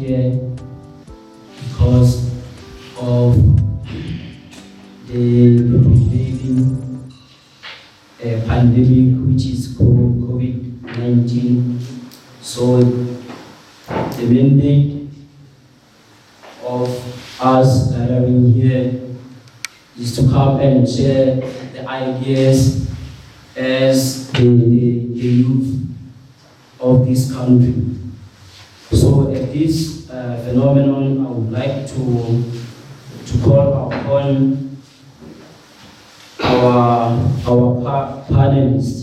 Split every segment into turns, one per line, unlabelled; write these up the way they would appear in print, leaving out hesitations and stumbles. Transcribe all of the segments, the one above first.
here because of the prevailing pandemic, which is called COVID-19. So the mandate of us gathering here is to come and share the ideas as the youth of this country. So at this phenomenon, I would like to call upon our panelists.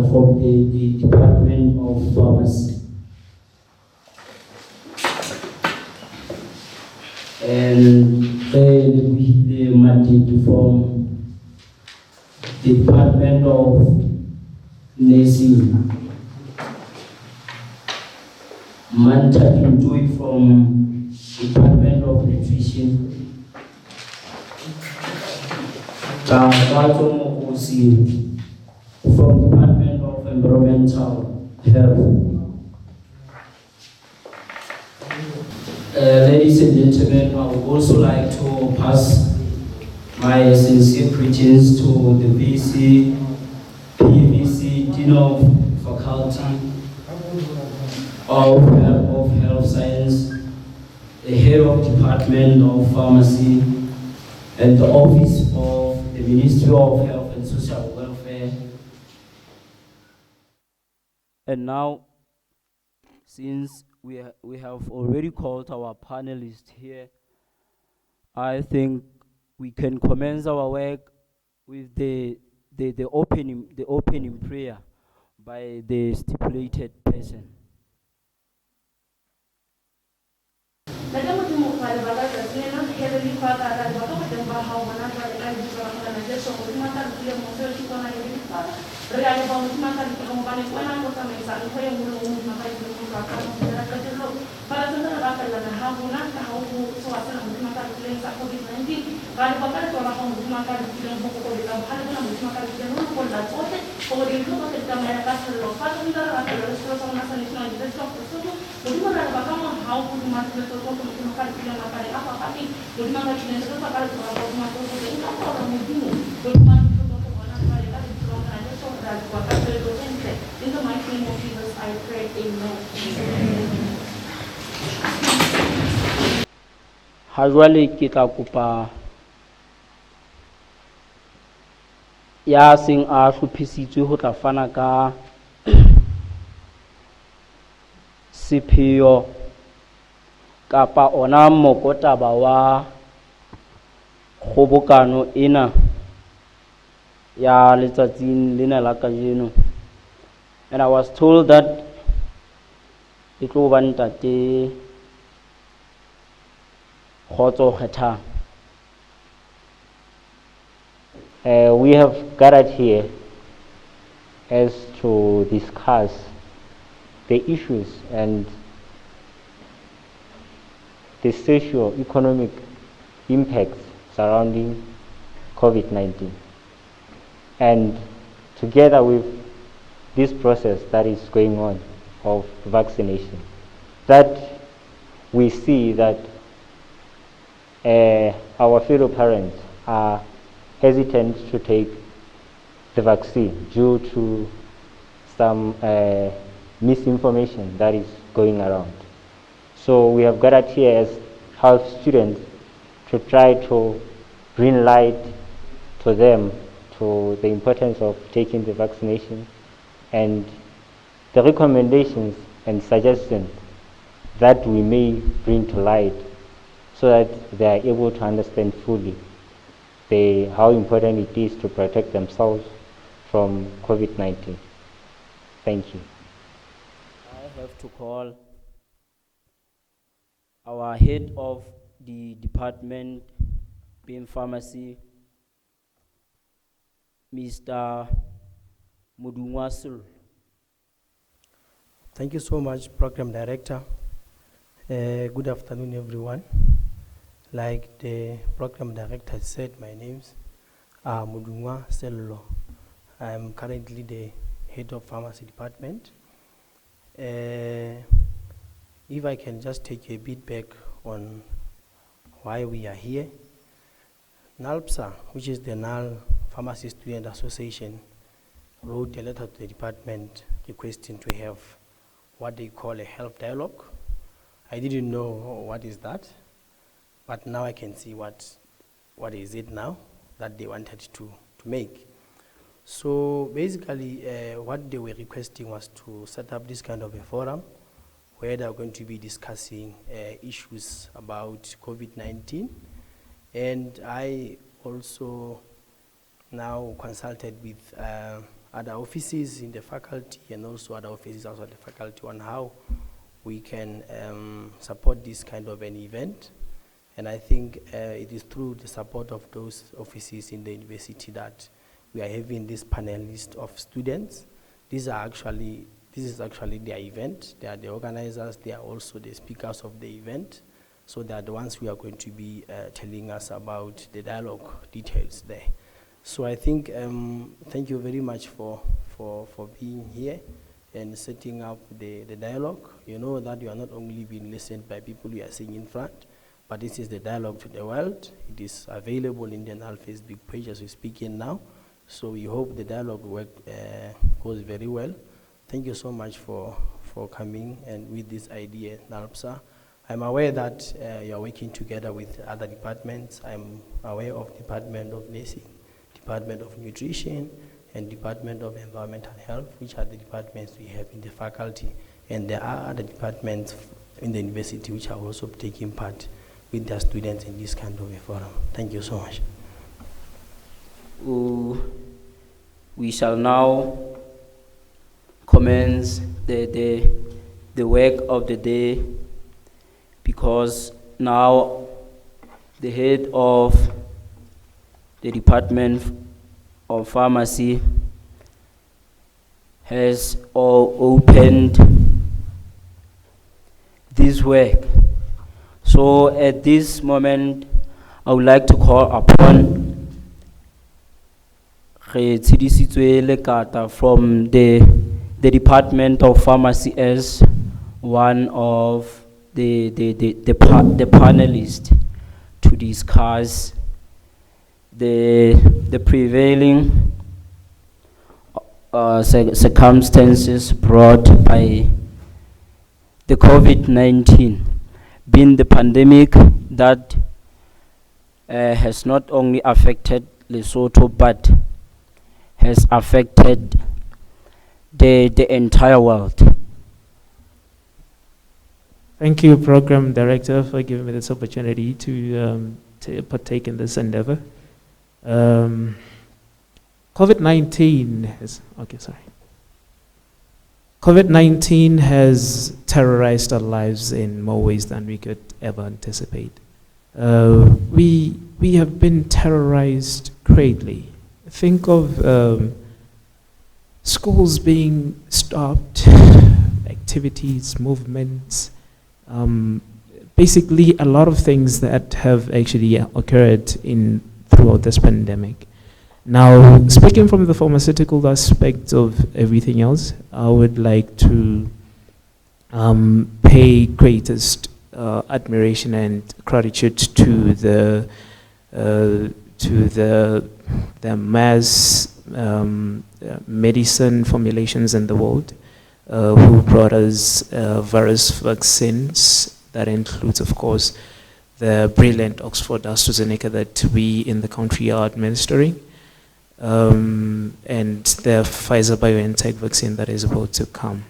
From the Department of Pharmacy. And the mandate from the Department of Nursing. Manta Joy from Department of Nutrition. From Department of Environmental Health. Ladies and gentlemen, I would also like to pass my sincere greetings to the VC, PVC, Dean of Faculty of Health Science, the Head of Department of Pharmacy, and the Office of the Ministry of Health and Social Welfare. And now, since we have already called our panelists here, I think we can commence our work with the opening prayer by the stipulated person.
Heavenly Father, in the mighty name of Jesus, I pray, amen.
Hajwale kita kupa ya sing a hlophisitswe ho tla fana ka sepheo kapa ona mokotaba wa kgobokano ena ya letsatsing lena la kajeno. And I was told that it will be ntate Khotso Kgethang. We have gathered here as to discuss the issues and the socio-economic impacts surrounding COVID-19. And together with this process that is going on of vaccination, that we see that our fellow parents are hesitant to take the vaccine due to some misinformation that is going around. So we have gathered here as health students to try to bring light to them to the importance of taking the vaccination and the recommendations and suggestions that we may bring to light so that they are able to understand fully how important it is to protect themselves from COVID-19. Thank you. I have to call our head of the department in pharmacy, Mr. Mudungwasul.
Thank you so much, Program Director. Good afternoon, everyone. Like the Program Director said, my name's Mudungwa Sello. I am currently the Head of Pharmacy Department. If I can just take you a bit back on why we are here. NALPSA, which is the NAL Pharmacy Student Association, wrote a letter to the department requesting to have what they call a health dialogue. I didn't know what is that, but now I can see what is it now that they wanted to make. So basically, what they were requesting was to set up this kind of a forum where they are going to be discussing issues about COVID-19. And I also now consulted with other offices in the faculty and also other offices outside the faculty on how we can support this kind of an event. And I think it is through the support of those offices in the university that we are having this panel list of students. This is actually their event. They are the organizers. They are also the speakers of the event. So they are the ones who are going to be telling us about the dialogue details there. So I think, thank you very much for being here and setting up the dialogue. You know that you are not only being listened by people you are seeing in front, but this is the dialogue to the world. It is available in the NAL Facebook page as we speak in now. So we hope the dialogue work goes very well. Thank you so much for coming and with this idea, NALPSA. I'm aware that you are working together with other departments. I'm aware of Department of Nursing, Department of Nutrition, and Department of Environmental Health, which are the departments we have in the faculty. And there are other departments in the university which are also taking part with their students in this kind of a forum. Thank you so much.
We shall now commence the work of the day, because now the head of the Department of Pharmacy has opened this work. So at this moment, I would like to call upon from the Department of Pharmacy as one of the panelists to discuss the prevailing circumstances brought by the COVID-19, being the pandemic that has not only affected Lesotho but has affected the entire world.
Thank you, Program Director, for giving me this opportunity to partake in this endeavor. COVID-19 has terrorized our lives in more ways than we could ever anticipate. We have been terrorized greatly. Think of schools being stopped, activities, movements, basically a lot of things that have actually occurred throughout this pandemic. Now, speaking from the pharmaceutical aspect of everything else, I would like to pay greatest admiration and gratitude to the mass medicine formulations in the world who brought us various vaccines. That includes, of course, the brilliant Oxford AstraZeneca that we in the country are administering, and the Pfizer-BioNTech vaccine that is about to come.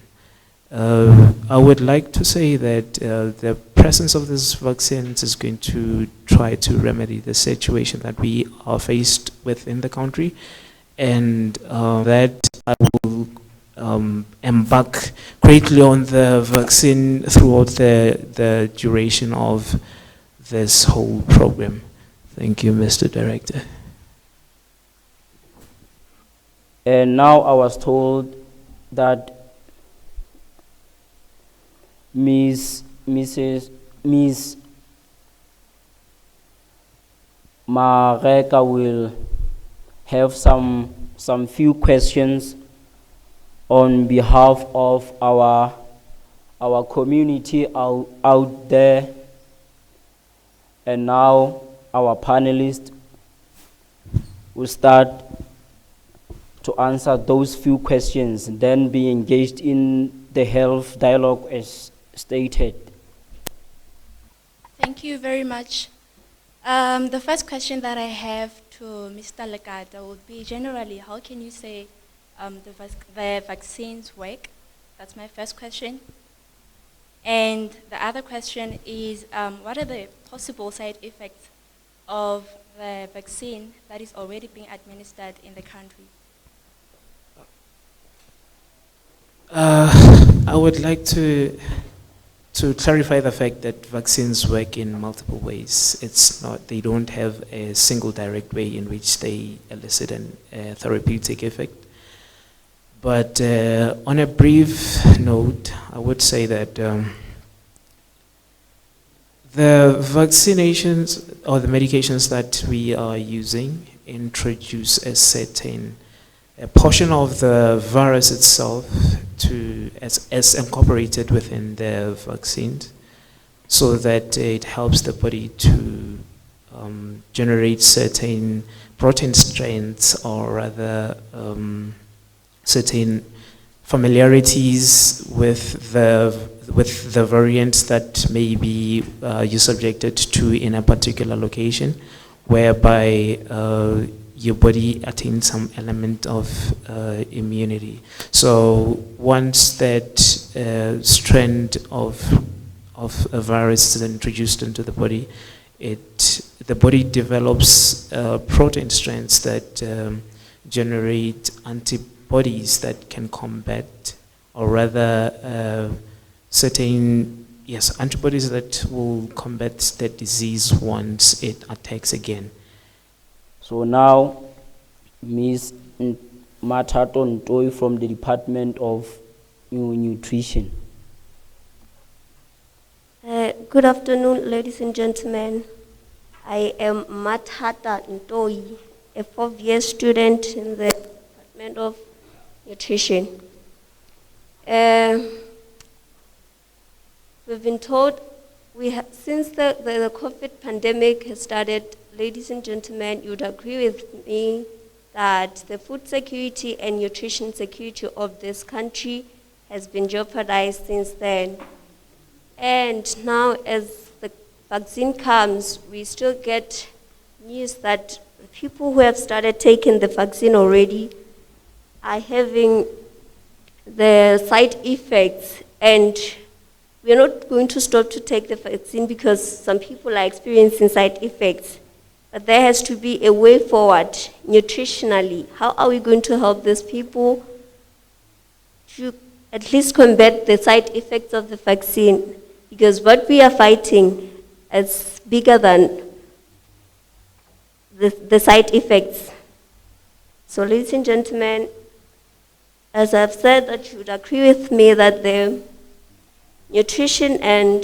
I would like to say that the presence of these vaccines is going to try to remedy the situation that we are faced with in the country, and that I will embark greatly on the vaccine throughout the duration of this whole program. Thank you, Mr. Director.
And now I was told that Miss Mareka will have some few questions on behalf of our community out there, and now our panelists will start to answer those few questions, then be engaged in the health dialogue as stated.
Thank you very much. The first question that I have to Mr. Lekata would be generally, how can you say the vaccines work? That's my first question. And the other question is, what are the possible side effects of the vaccine that is already being administered in the country?
I would like to clarify the fact that vaccines work in multiple ways. It's not, they don't have a single direct way in which they elicit a therapeutic effect. But on a brief note, I would say that the vaccinations or the medications that we are using introduce a portion of the virus itself as incorporated within the vaccine, so that it helps the body to generate certain protein strengths, or rather certain familiarities with the variants that may be you subjected to in a particular location, whereby your body attains some element of immunity. So once that strand of a virus is introduced into the body, the body develops protein strands that generate antibodies that can combat, or rather certain antibodies that will combat the disease once it attacks again.
So now, Ms. Mathato Ntoi from the Department of Nutrition.
Good afternoon, ladies and gentlemen. I am Mathato Ntoi, a 4th-year student in the Department of Nutrition. We've been told, since the COVID pandemic has started, ladies and gentlemen, you would agree with me that the food security and nutrition security of this country has been jeopardized since then. And now, as the vaccine comes, we still get news that the people who have started taking the vaccine already are having the side effects, and we're not going to stop to take the vaccine because some people are experiencing side effects. But there has to be a way forward nutritionally. How are we going to help these people to at least combat the side effects of the vaccine? Because what we are fighting is bigger than the side effects. So, ladies and gentlemen, as I've said, that you would agree with me that the nutrition and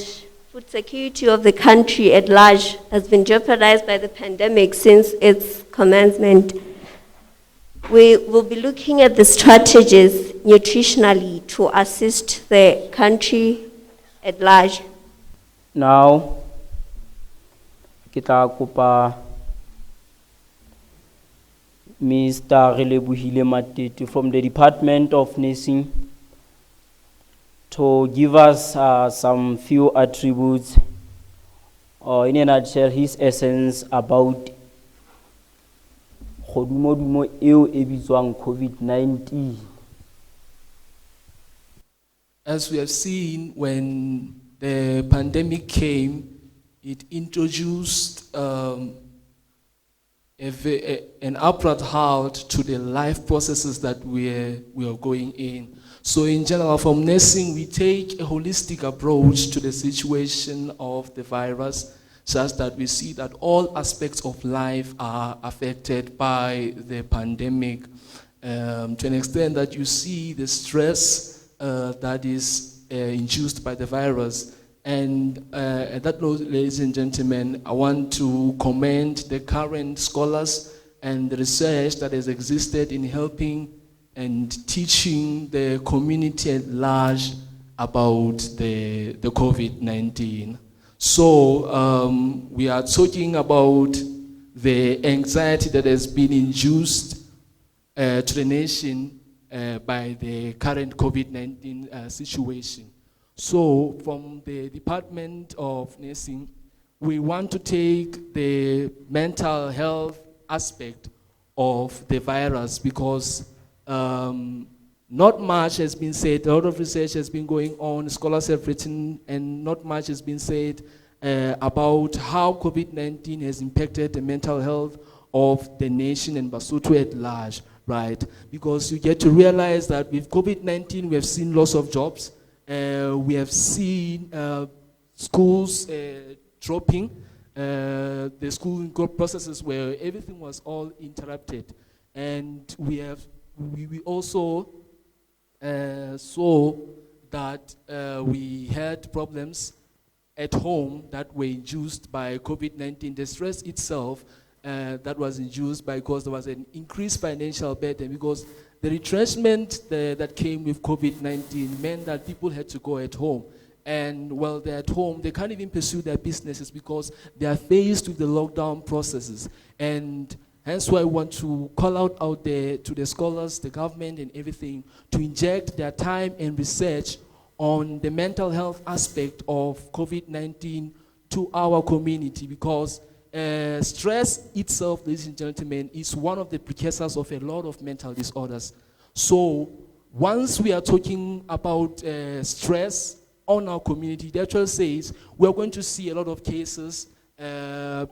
food security of the country at large has been jeopardized by the pandemic since its commencement. We will be looking at the strategies nutritionally to assist the country at large.
Now, kita kopa Mr. Relebohile Matete from the Department of Nursing to give us some few attributes, or in a nutshell, his essence about COVID-19.
As we have seen, when the pandemic came, it introduced an abrupt halt to the life processes that we are going in. So in general, from nursing, we take a holistic approach to the situation of the virus, such that we see that all aspects of life are affected by the pandemic, to an extent that you see the stress that is induced by the virus. And at that note, ladies and gentlemen, I want to commend the current scholars and the research that has existed in helping and teaching the community at large about the COVID-19. So we are talking about the anxiety that has been induced to the nation by the current COVID-19 situation. So from the Department of Nursing, we want to take the mental health aspect of the virus because not much has been said. A lot of research has been going on. Scholars have written, and not much has been said about how COVID-19 has impacted the mental health of the nation and Basotho at large, right? Because you get to realize that with COVID-19, we have seen loss of jobs. We have seen schools dropping. The school processes where everything was all interrupted. And we also saw that we had problems at home that were induced by COVID-19. The stress itself that was induced because there was an increased financial burden, because the retrenchment that came with COVID-19 meant that people had to go at home. And while they're at home, they can't even pursue their businesses because they are faced with the lockdown processes. And hence why I want to call out there to the scholars, the government and everything to inject their time and research on the mental health aspect of COVID-19 to our community, because stress itself, ladies and gentlemen, is one of the precursors of a lot of mental disorders. So once we are talking about stress on our community, the actual says we are going to see a lot of cases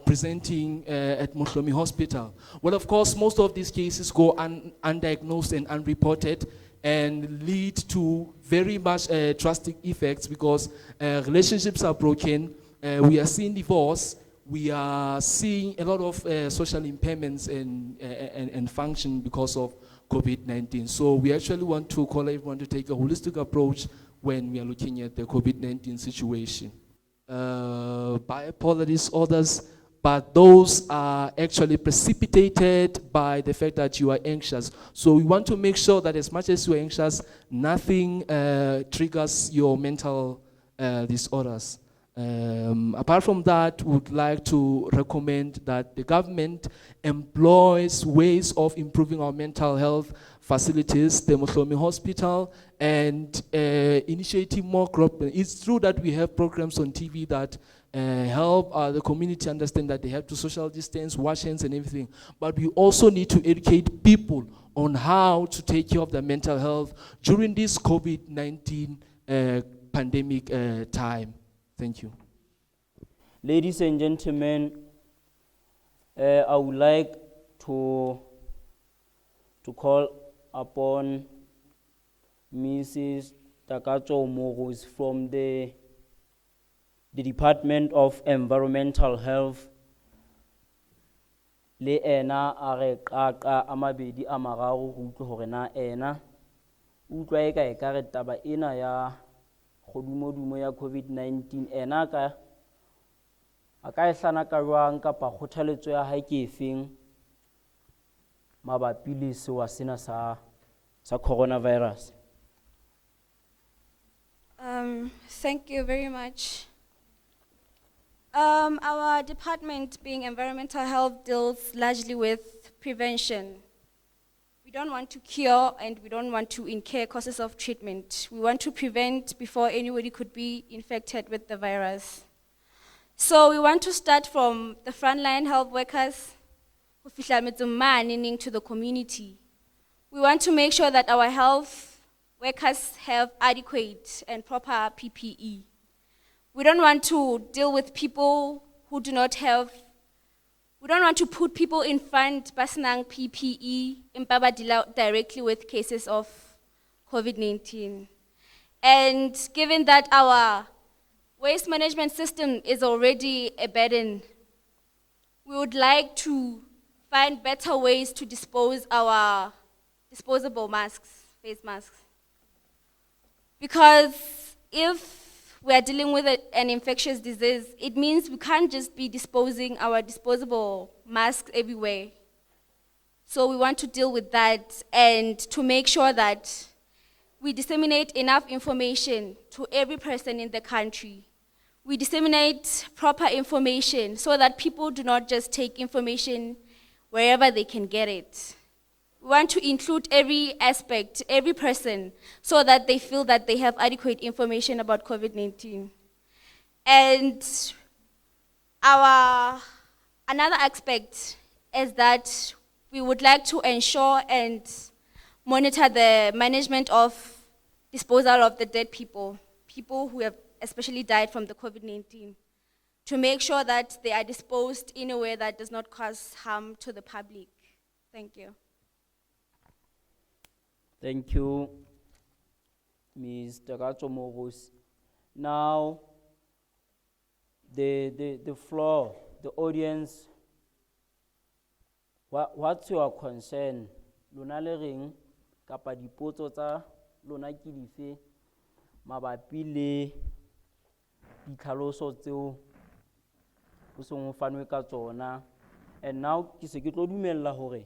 presenting at Mohlomi Hospital. Well, of course, most of these cases go undiagnosed and unreported and lead to very much drastic effects because relationships are broken. We are seeing divorce. We are seeing a lot of social impairments and function because of COVID-19. So we actually want to call everyone to take a holistic approach when we are looking at the COVID-19 situation. Bipolar disorders, but those are actually precipitated by the fact that you are anxious. So we want to make sure that as much as you are anxious, nothing triggers your mental disorders. Apart from that, we would like to recommend that the government employs ways of improving our mental health facilities, the Mohlomi Hospital, and initiating more programs. It's true that we have programs on TV that help the community understand that they have to social distance, wash hands and everything, but we also need to educate people on how to take care of their mental health during this COVID-19 pandemic time. Thank you.
Ladies and gentlemen, I would like to call upon Mrs. Takatso Mogos from the Department of Environmental Health. Le ena a re qaqa a mabedi a mararo go utlwe hore na ena utlwa e ka e ka re taba ena ya kgodumodumo ya COVID-19 ena ka a ka e hlana ka jwang kapa kgothaletso ya hae ke efeng mabapi le sewa sena sa coronavirus.
Thank you very much. Our department, being environmental health, deals largely with prevention. We don't want to cure and we don't want to incur costs of treatment. We want to prevent before anybody could be infected with the virus. So we want to start from the frontline health workers to the community. We want to make sure that our health workers have adequate and proper PPE. We don't want to deal with people who do not have, we don't want to put people in front basnang PPE and directly with cases of COVID-19. And given that our waste management system is already a burden, we would like to find better ways to dispose our disposable masks, face masks. Because if we are dealing with an infectious disease, it means we can't just be disposing our disposable masks everywhere. So we want to deal with that and to make sure that we disseminate enough information to every person in the country. We disseminate proper information so that people do not just take information wherever they can get it. We want to include every aspect, every person, so that they feel that they have adequate information about COVID-19. And another aspect is that we would like to ensure and monitor the management of disposal of the dead people who have especially died from the COVID-19, to make sure that they are disposed in a way that does not cause harm to the public. Thank you.
Thank you, Mr. Gatsomogos. Now, the floor, the audience, what's your concern? Lona le reng kapa dipotso tsa lona ke dife mabapi le ditlhaloso tseo ho seng ho fanwe ka tsona? And now ke se ke tlo dumella hore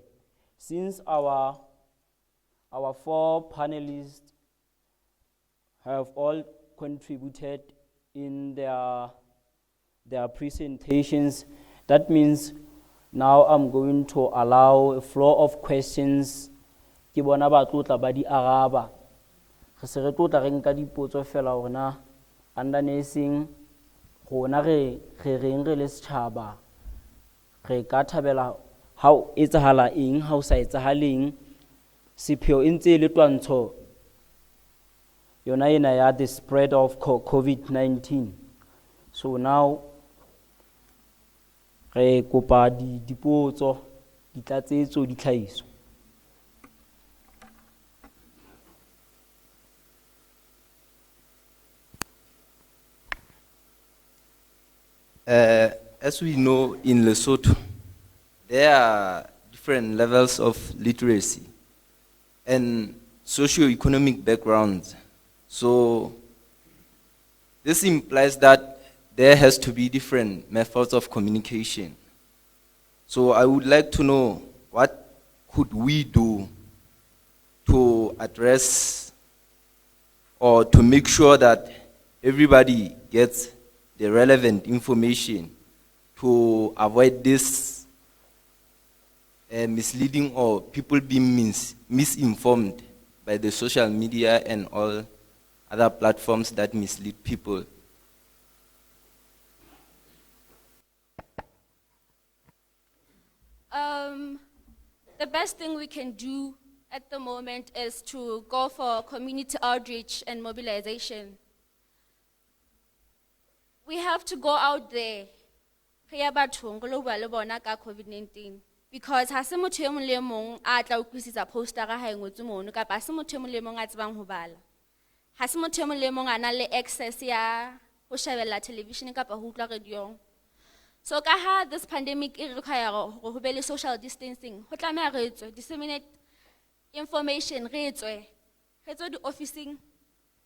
since our 4 panelists have all contributed in their presentations, that means now I'm going to allow a flow of questions. Ke bona ba tlotla ba di araba. Re se re tlotla re nka dipotso fela hore na under nursing rona re reng re le setjhaba re ka thabela ha o etsahala eng ha o sa etsahaleng. Sepheo e ntse le twantsho yona ena ya the spread of COVID-19. So now re kopa dipotso, ditlatsetso, ditlhahiso.
As we know in Lesotho, there are different levels of literacy and socio-economic backgrounds. So this implies that there has to be different methods of communication. So I would like to know, what could we do to address or to make sure that everybody gets the relevant information to avoid this misleading or people being misinformed by the social media and all other platforms that mislead people?
The best thing we can do at the moment is to go for community outreach and mobilization. We have to go out there, COVID-19, because ha se motho e mong le mong a tla utlwisisa poster ga ha engwetse mono kapa ha se motho e mong le mong a tsebang ho bala, ha se motho e mong le mong a na le access ya ho shebella television kapa ho utlwa radio. So ka ha this pandemic e require ho be le social distancing, ho tlameha re etswe disseminate information, re etswe di officing,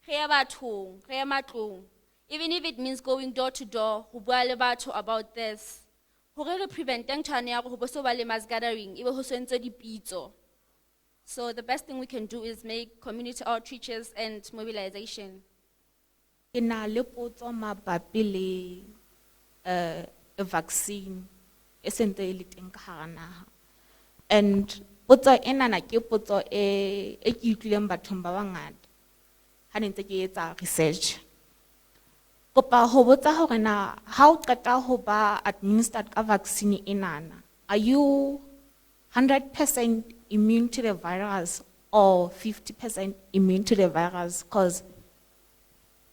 re ya bathong, re ya matlong, even if it means going door to door ho bua le batho about this. Hore re preventeng tshwane ya go bo so ba le mass gathering ebe ho sentse dipitso. So the best thing we can do is make community outreaches and mobilization.
Ina le potso mabapi le a vaccine e sentse e le teng ka hara naha. And potso ena na ke potso e ke utlwileng bathong ba bangata ha ne ntse ke etsa research. Kopa ho botsa hore na ha o qeta ho ba administered ka vaccine enana, are you 100% immune to the virus or 50% immune to the virus? Because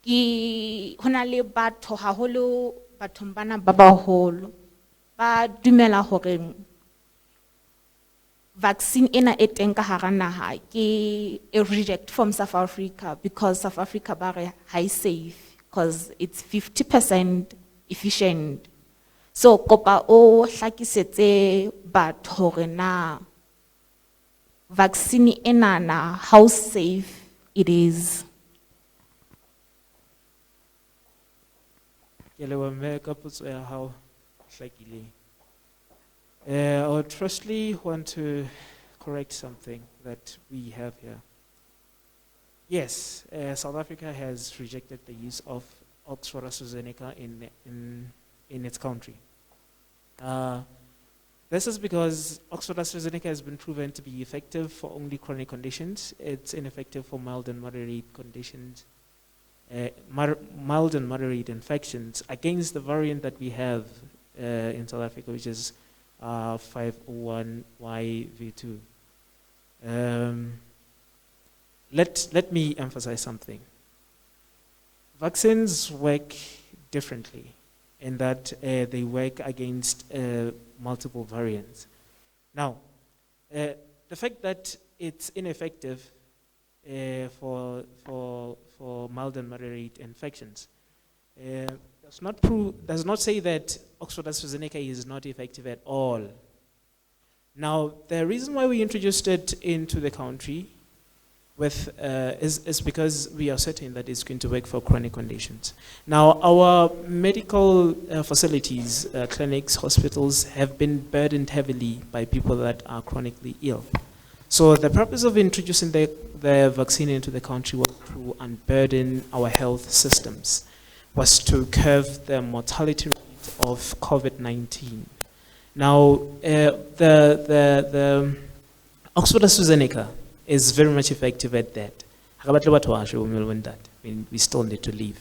ki hona le batho haholo bathong bana ba baholo ba dumela hore vaccine ena e teng ka hara naha ke a reject from South Africa because South Africa ba re high safe because it's 50% efficient. So kopa o hlakisetse batho hore na vaccine enana how safe it is.
I would firstly want to correct something that we have here. Yes, South Africa has rejected the use of Oxford AstraZeneca in its country. This is because Oxford AstraZeneca has been proven to be effective for only chronic conditions. It's ineffective for mild and moderate conditions, mild and moderate infections against the variant that we have in South Africa, which is 501YV2. Let me emphasize something. Vaccines work differently in that they work against multiple variants. Now, the fact that it's ineffective for mild and moderate infections does not say that Oxford AstraZeneca is not effective at all. Now, the reason why we introduced it into the country is because we are certain that it's going to work for chronic conditions. Now, our medical facilities, clinics, hospitals have been burdened heavily by people that are chronically ill. So the purpose of introducing the vaccine into the country was to unburden our health systems, was to curb the mortality rate of COVID-19. Now, the Oxford AstraZeneca is very much effective at that. We still need to leave.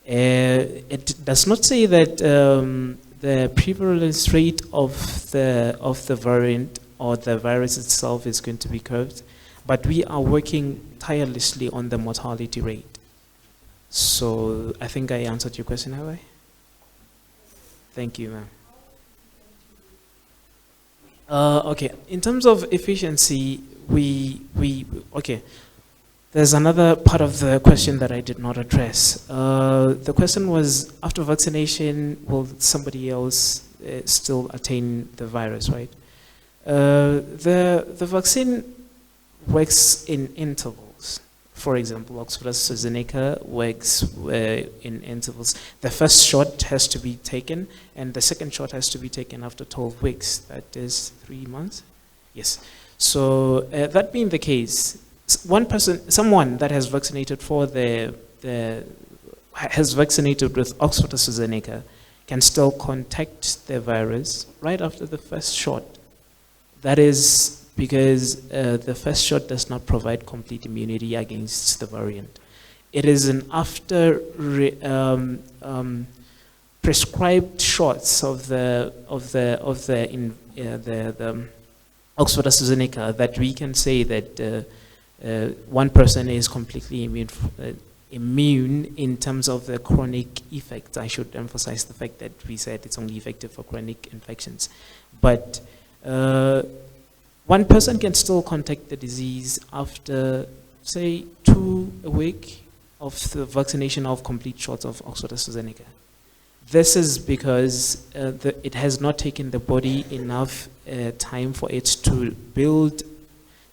It does not say that the prevalence rate of the variant or the virus itself is going to be curbed, but we are working tirelessly on the mortality rate. So I think I answered your question, have I? Thank you, ma'am. Okay, in terms of efficiency, okay, there's another part of the question that I did not address. The question was, after vaccination, will somebody else still attain the virus, right? The vaccine works in intervals. For example, Oxford AstraZeneca works in intervals. The first shot has to be taken, and the second shot has to be taken after 12 weeks. That is 3 months. Yes. So that being the case, someone that has vaccinated has vaccinated with Oxford AstraZeneca can still contract the virus right after the first shot. That is because the first shot does not provide complete immunity against the variant. It is an after prescribed shots of the Oxford AstraZeneca that we can say that one person is completely immune in terms of the chronic effects. I should emphasize the fact that we said it's only effective for chronic infections. But one person can still contract the disease after, say, 2 weeks of the vaccination of complete shots of Oxford AstraZeneca. This is because it has not taken the body enough time for it to build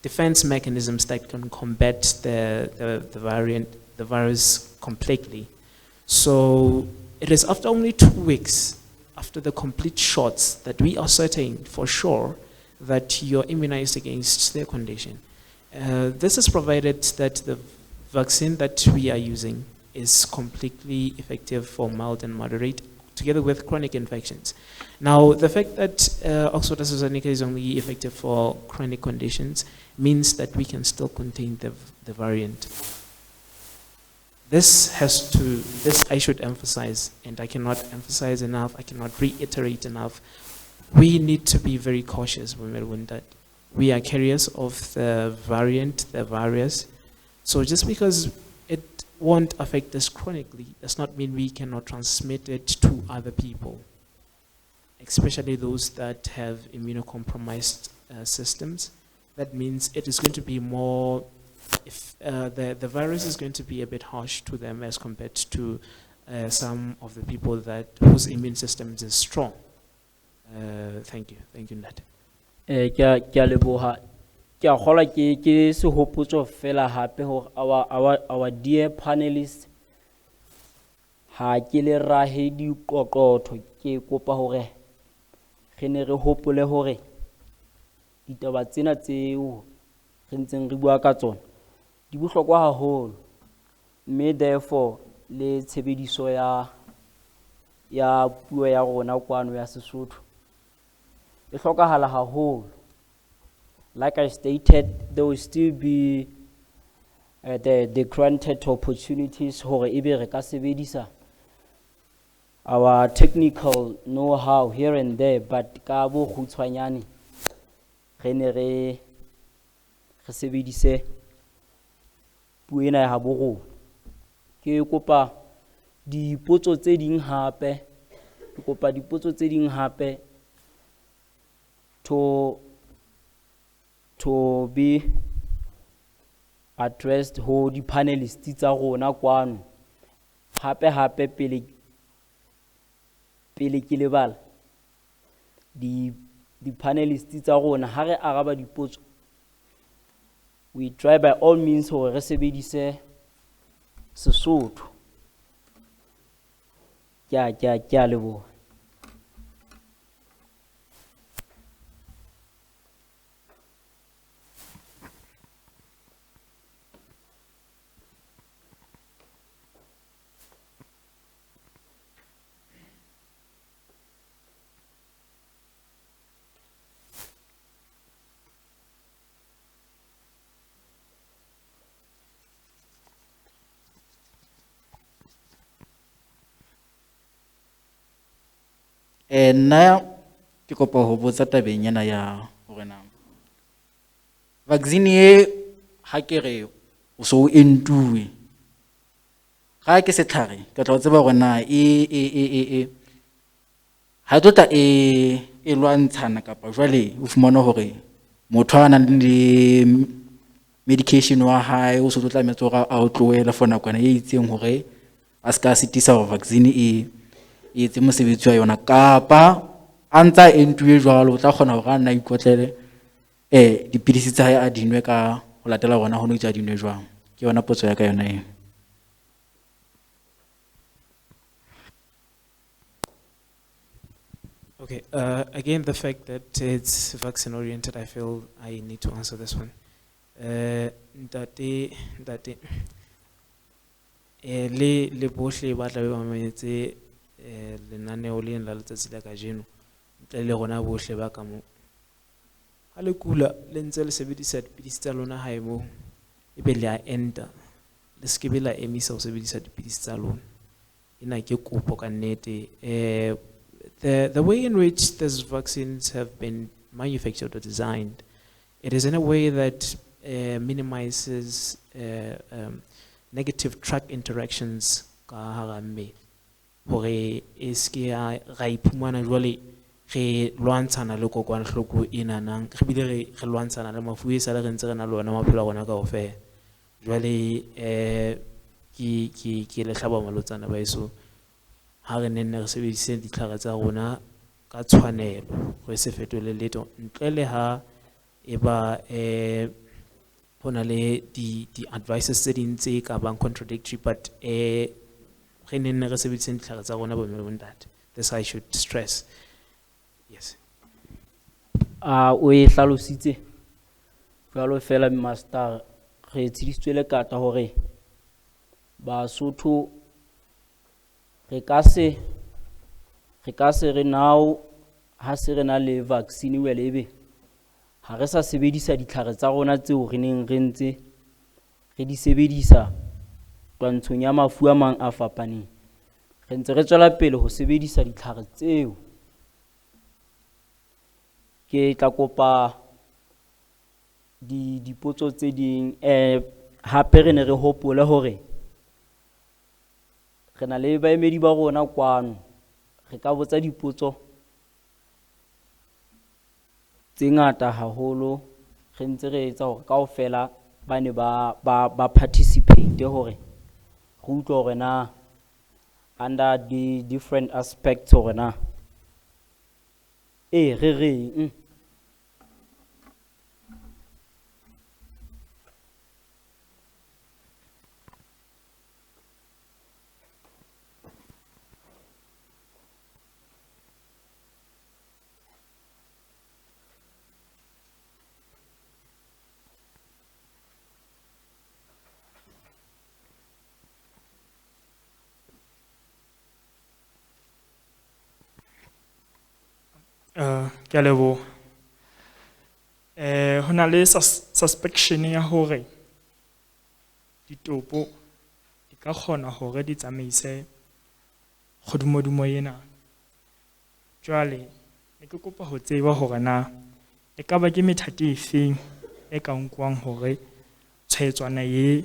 defense mechanisms that can combat the virus completely. So it is after only 2 weeks after the complete shots that we are certain for sure that you're immunized against their condition. This is provided that the vaccine that we are using is completely effective for mild and moderate, together with chronic infections. Now, the fact that Oxford AstraZeneca is only effective for chronic conditions means that we can still contain the variant. This I should emphasize, and I cannot emphasize enough, I cannot reiterate enough. We need to be very cautious when that we are carriers of the variant, the virus. So just because it won't affect us chronically does not mean we cannot transmit it to other people, especially those that have immunocompromised systems. That means it is going to be more, the virus is going to be a bit harsh to them as compared to some of the people whose immune systems is strong. Thank you, Nat.
Ke a leboha. Ke a kgolwa ke sehopotso fela hape hore our dear panelists ha ke le rahe diqoqotho ke kopa hore re ne re hopole hore ditaba tsena tseo re ntseng re bua ka tsona di bohlokwa haholo, mme therefore le tshebediso ya puo ya rona kwano ya Sesotho e hlokahala haholo. Like I stated, there will still be the granted opportunities hore ebe re ka sebedisa our technical know-how here and there, but ka bo khutshwanyane re ne re sebedise puo ena ya habo rona. Ke kopa dipotso tse ding hape to be addressed ho di panelists tsa rona kwano. Hape pele ke lebala di panelists tsa rona ha re araba dipotso, we try by all means hore re sebedise Sesotho. Ke a leboha.
Nna ke kopa ho botsa tabeng ena ya hore na vaccine e ha ke re o so entuwe, ga ke setlhare ke tla o tseba hore na ha tota e lwantshana kapa jwale o fumana hore motho a nang le medication wa hae o so tlametse hore a o tlohela for nakwana e itseng hore a ska sitisa hore vaccine e etse mosebetsi wa yona, kapa a ntsa entuwe jwalo o tla kgona hore a nna ikotlele dipidisi tsa hae a dinwe ka ho latela rona ho no itse a dinwe jwang. Ke yona potso ya ka yona eo.
Okay, again, the fact that it's vaccine oriented, I feel I need to answer this one. Ntate le bohle ba tla be ba mametse lenaneo lena la letsatsi la kajeno, ntle le rona bohle ba ka moo. Ha le kula le ntse le sebedisa dipidisi tsa lona hae moo, ebe le a enta, le se be la emisa ho sebedisa dipidisi tsa lona. Ena ke kopo ka nnete. The way in which these vaccines have been manufactured or designed, it is in a way that minimizes negative drug interactions ka hara mme, hore e ske ra iphumana jwale re lwantshana le kokwanahloko ena nang re bile re lwantshana le mafu e sale re ntse re na le ona maphelo a rona kaofela. Jwale ke le hlaba malotsana ba eso, ha re nenne re sebedise ditlhare tsa rona ka tshwanelo, re se fetole letho, ntle le ha eba hona le di advices tse ding tse ka bang contradictory, but re nenne re sebedise ditlhare tsa rona bomme bo ntate. This I should stress. Yes.
O e hlalositse jwalo fela master, re tshedisitswe le kata hore Basotho re ka se re now ha se re na le vaccine we lebe ha re sa sebedisa ditlhare tsa rona tseo re neng re ntse re di sebedisa twantshong ya mafu a mang a fapaneng. Re ntse re tswela pele ho sebedisa ditlhare tseo. Ke tla kopa dipotso tse ding hape re ne re hopole hore re na le baemedi ba rona kwano, re ka botsa dipotso tse ngata haholo, re ntse re etsa hore kaofela ba ne ba participate hore re utlwe hore na under the different aspects hore na re reng.
Ke a leboha. Ho na le suspicion ya hore ditopo di ka kgona hore di tsamaise kgodumodumo ena. Jwale ne ke kopa ho tseba hore na e ka ba ke methati efeng e ka nkwang hore tshwaetswana e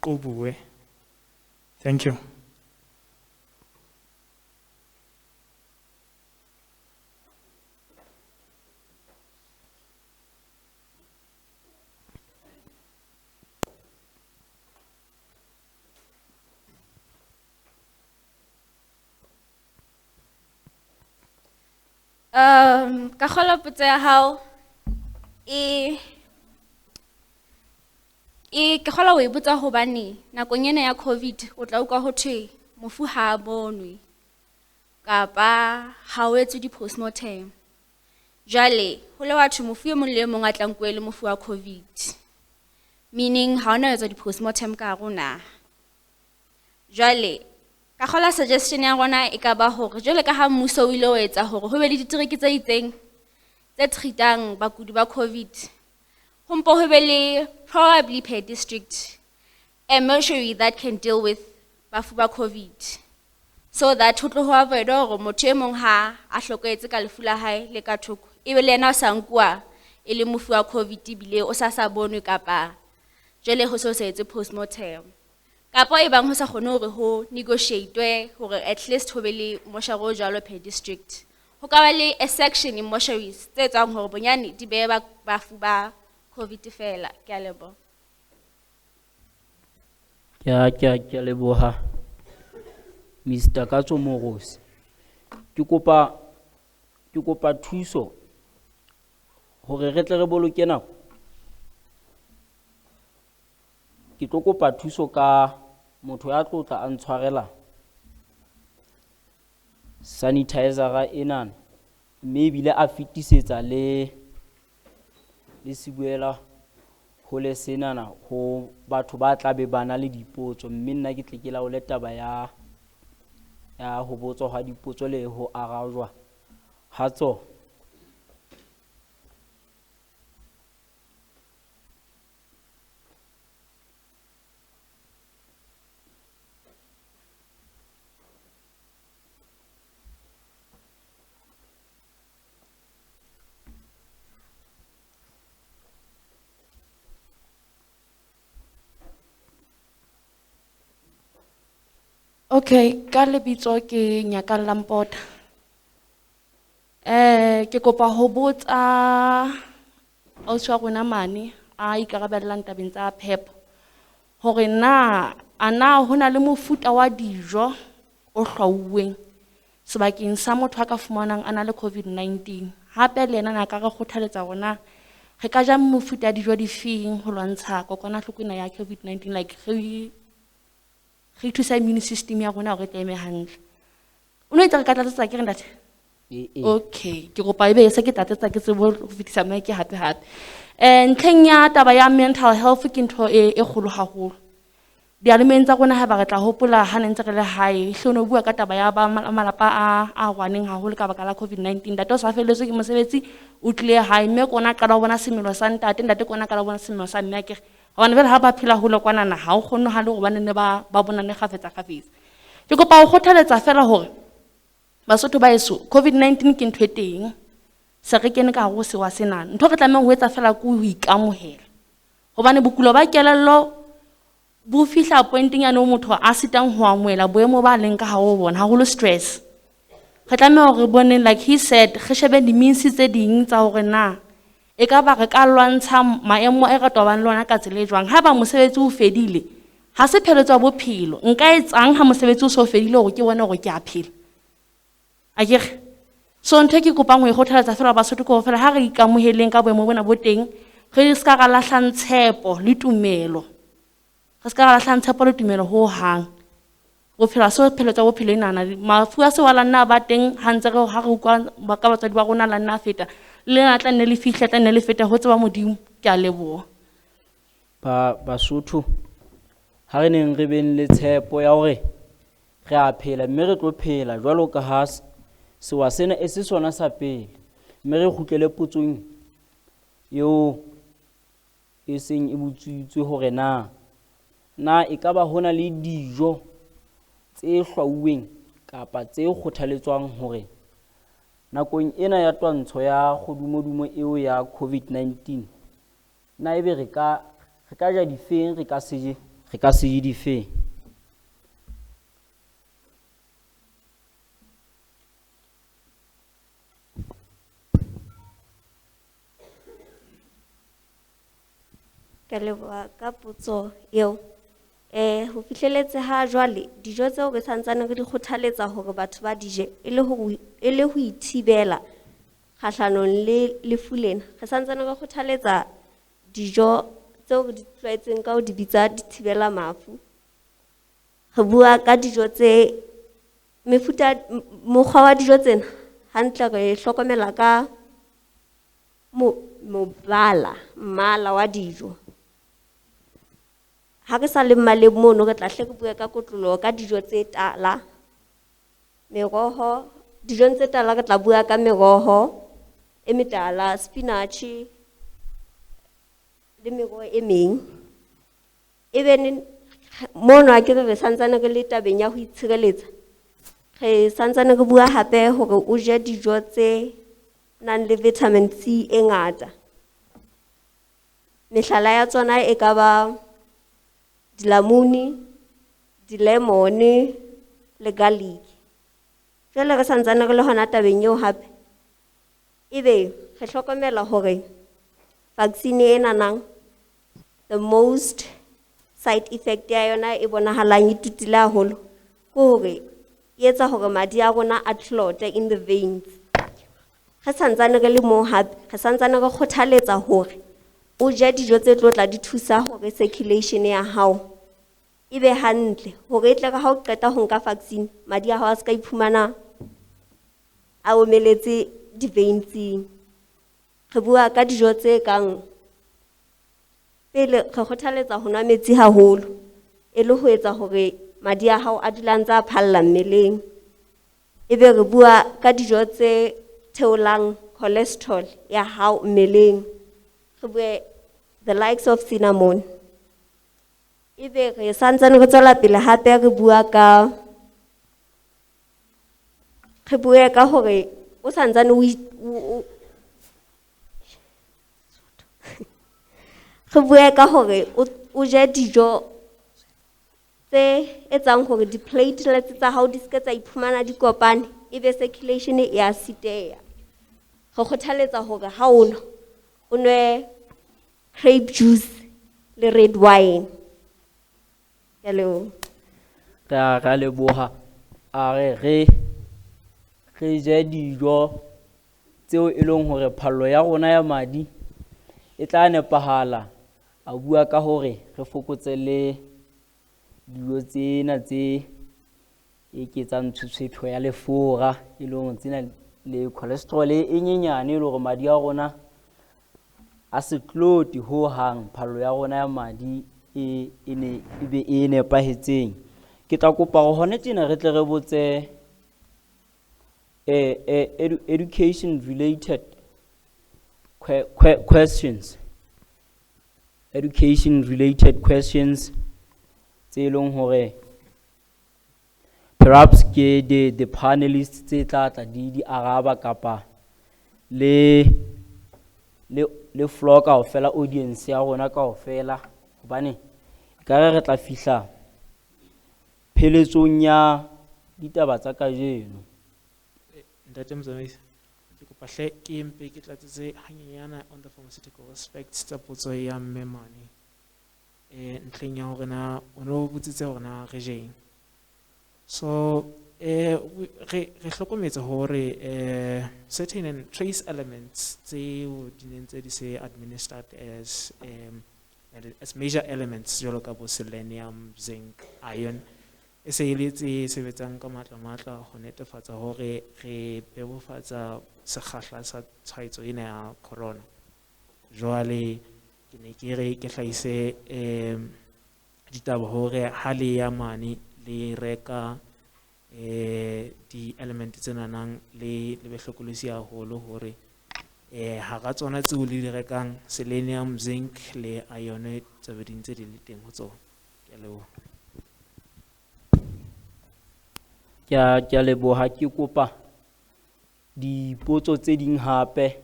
qobuwe. Thank you.
Ka kgola potso ya hao ke kgola o e botsa hobane nakong ena ya COVID o tla utlwa ho thwe mofu ha a bonwe kapa ha o etswe di-postmortem. Jwale ho le batho mofu e mong le e mong a tla nkuwe le mofu wa COVID, meaning ha ona etswa di-postmortem ka hare ho naha. Jwale ka kgola suggestion ya rona e ka ba hore jwale ka ha mmuso o ile o etsa hore ho be le ditiriki tse itseng tse treatang bakudi ba COVID, ho mpo ho be le probably per district a mortuary that can deal with bafu ba COVID, so that ho tlo ho avoid hore motho e mong ha a hlokahetse ka lefu la hae le ka thoko ebe le yena o sa nkuwa e le mofu wa COVID bile o sa bonwe kapa jwale ho so se etse postmortem. Kapa e bang ho sa kgone hore ho negotiate hore at least ho be le mortuary o jwalo per district. Ho ka ba le a section in mortuaries tse etsang hore bonyane di behe bafu ba COVID fela. Ke a leboha.
Ke a leboha Mr. Katso Morosi. Ke kopa thuso hore re tle re boloke nako. Ke tlo kopa thuso ka motho ya tlotla a ntshwarela sanitizer enana, mme ebile a fetisetsa le sibuela ho le senana ho batho ba tla be bana le dipotso, mme nna ke tle ke laole taba ya ho botswa ha dipotso le ho arajwa ha tsona.
Okay, ka lebitso ke Nyakalla Mpota. Ke kopa ho botsa ausi wa rona mane a ikarabellang tabeng tsa phepo hore na hona le mofuta wa dijo o hlwauweng sebakeng sa motho a ka fumanang a na le COVID-19. Hape le yena na ka re kgothaletsa rona re ka ja mofuta ya dijo difeng ho lwantsha kokwanahloko ena ya COVID-19, like re thusa immune system ya rona hore e eme hantle. O no itse ka tlatsetsa ke re ntate? Okay, ke kopa ebe se ke tlatsetsa ke tsebo ho fitisa mme ke hape. Ntlheng ya taba ya mental health ke ntho e kgolo haholo. Dialemeng tsa rona ha ba re tla hopola ha ntse re le hae, hlono bua ka taba ya ba malapa a waneng haholo ka baka la COVID-19. Ntate o sa felletswe ke mosebetsi o tlile hae, mme kona ka bona semelo sa ntate kona ka bona semelo sa mme akere hobane vele ha ba phela hole kwanana ha o kgonne ha le hore banne ba bonane kgafetsa. Ke kopa ho kgothaletsa fela hore Basotho ba eso COVID-19 ke ntho e teng, se re kene ka ho sewa sena. Ntho re tlamehang ho etsa fela ke ho ikamohela hobane bokulo ba kelello bo fihla pointing ya no motho a sitang ho amohela boemo ba leng ka ha o bona haholo stress. Re tlameha hore bone like he said re shebe di-means tse ding tsa hore na e ka ba re ka lwantsha maemo e re tobang lona ka tsela e jwang. Ha ba mosebetsi o fedile ha se pheletso ya bophelo, nka etsang ha mosebetsi o so fedile hore ke bone hore ke a phela akere. So ntho ke kopang ho e kgothaletsa fela Basotho ko fela ha re ikamoheleng ka boemo bona bo teng, re ska ra lahlang tshepo le tumelo, re ska ra lahlang tshepo le tumelo ho hang. Bophelo so pheletso ya bophelo inana mafu a se wala nna ba teng ha ntse re ha re utlwa ba ka batswadi ba rona la nna feta le na tla nne le fihla tla nne le feta ho tseba modimo. Ke a leboha
Basotho ha re neng re beng le tshepo ya hore re a phela, mme re tlo phela jwalo ka ha sewa sena e se sona sa pele, mme re kgutlele potsong eo e seng e botsuitswe hore na e ka ba hona le dijo tse hlwauweng kapa tse kgothaletswang hore nakong ena ya twantsho ya kgodumodumo eo ya COVID-19 na ebe re ka ja difeng, re ka se je difeng.
Ke leboha ka potso eo. Ho fihleletse ha jwale dijo tseo re santsane re di kgothaletsa hore batho ba dije e le ho ithibela kgahlanong le lefu lena. Re santsane re kgothaletsa dijo tseo re di tlwaetseng ka ho di bitsa dithibela mafu. Re bua ka dijo tse mokgwa wa dijo tsena hantle re hlokomela ka mmala wa dijo. Ha re sa le mmaleng mono re tla hle re bue ka kotloloho ka dijo tse tala, meroho, dijong tse tala re tla bua ka meroho e metala, spinach le meroho e meng. Ebe mono a ke re santsane re le tabeng ya ho itshireletsa, re santsane re bua hape hore o je dijo tse nang le vitamin C e ngata. Mehlala ya tsona e ka ba dilamuni, dilemone le garlic. Jwale re santsane re le hona tabeng eo hape, ebe re hlokomela hore vaccine ena nang the most side effect ya yona e bonahalang e tutile haholo ke hore e etsa hore madi a rona a clot in the veins. Re santsane re le moo hape, re santsane re kgothaletsa hore o je dijo tse tlo tla di thusa hore circulation ya hao ebe hantle, hore tle ka ha o qeta ho nka vaccine madi a hao a se ka iphumana a omeletse di-veinsing. Re bua ka dijo tse kang, pele re kgothaletsa ho nwa metsi haholo e le ho etsa hore madi a hao a dula ntse a phalla mmeleng. Ebe re bua ka dijo tse theolang cholesterol ya hao mmeleng, re bue the likes of cinnamon. Ebe re santsane re tswela pele hape re bua ka hore o santsane re bue ka hore o je dijo tse etsang hore di-platelets tsa hao di se tsa iphumana di kopane, ebe circulation e a siteya. Re kgothaletsa hore ha o nwe grape juice le red wine. Hello.
Ra leboha a re je dijo tseo e leng hore phallo ya rona ya madi e tla nepahala. A bua ka hore re fokotse le dijo tsena tse eketsang tshwaetso ya lefura, e leng tsena le cholesterol e nyenyane, e le hore madi a rona a se tloti ho hang. Phallo ya rona ya madi e nepahetseng. Ke tla kopa hore hone tjena re tle re botse education related questions. Education related questions tse leng hore perhaps ke the panelists tse tla di araba kapa le floor kaofela, audience ya rona kaofela, hobane ekare re tla fihla pheletsong ya ditaba tsa kajeno.
Ntate Mzamisi, ke kopa hle ke mpe ke tlatsetse hanyenyana on the pharmaceutical aspects tsa potso ya mme mane. Ntlheng ya hore na o no botsitse hore na re jeng. So re hlokometse hore certain and trace elements tseo di nentse di se administered as major elements jwalo ka bo selenium, zinc, iron, e se ile tse sebetsang ka matla ho netefatsa hore re bebofatsa sekgahla sa tshwaetso ena ya corona. Jwale ke ne ke re ke hlahise ditaba hore ha le ya mane le reka
di element tsena nang le be hlokolosi haholo hore hara tsona tseo le di rekang selenium, zinc le iron tse beding tse di le teng ho tsona. Ke a leboha.
Ke a leboha, ke kopa dipotso tse ding hape,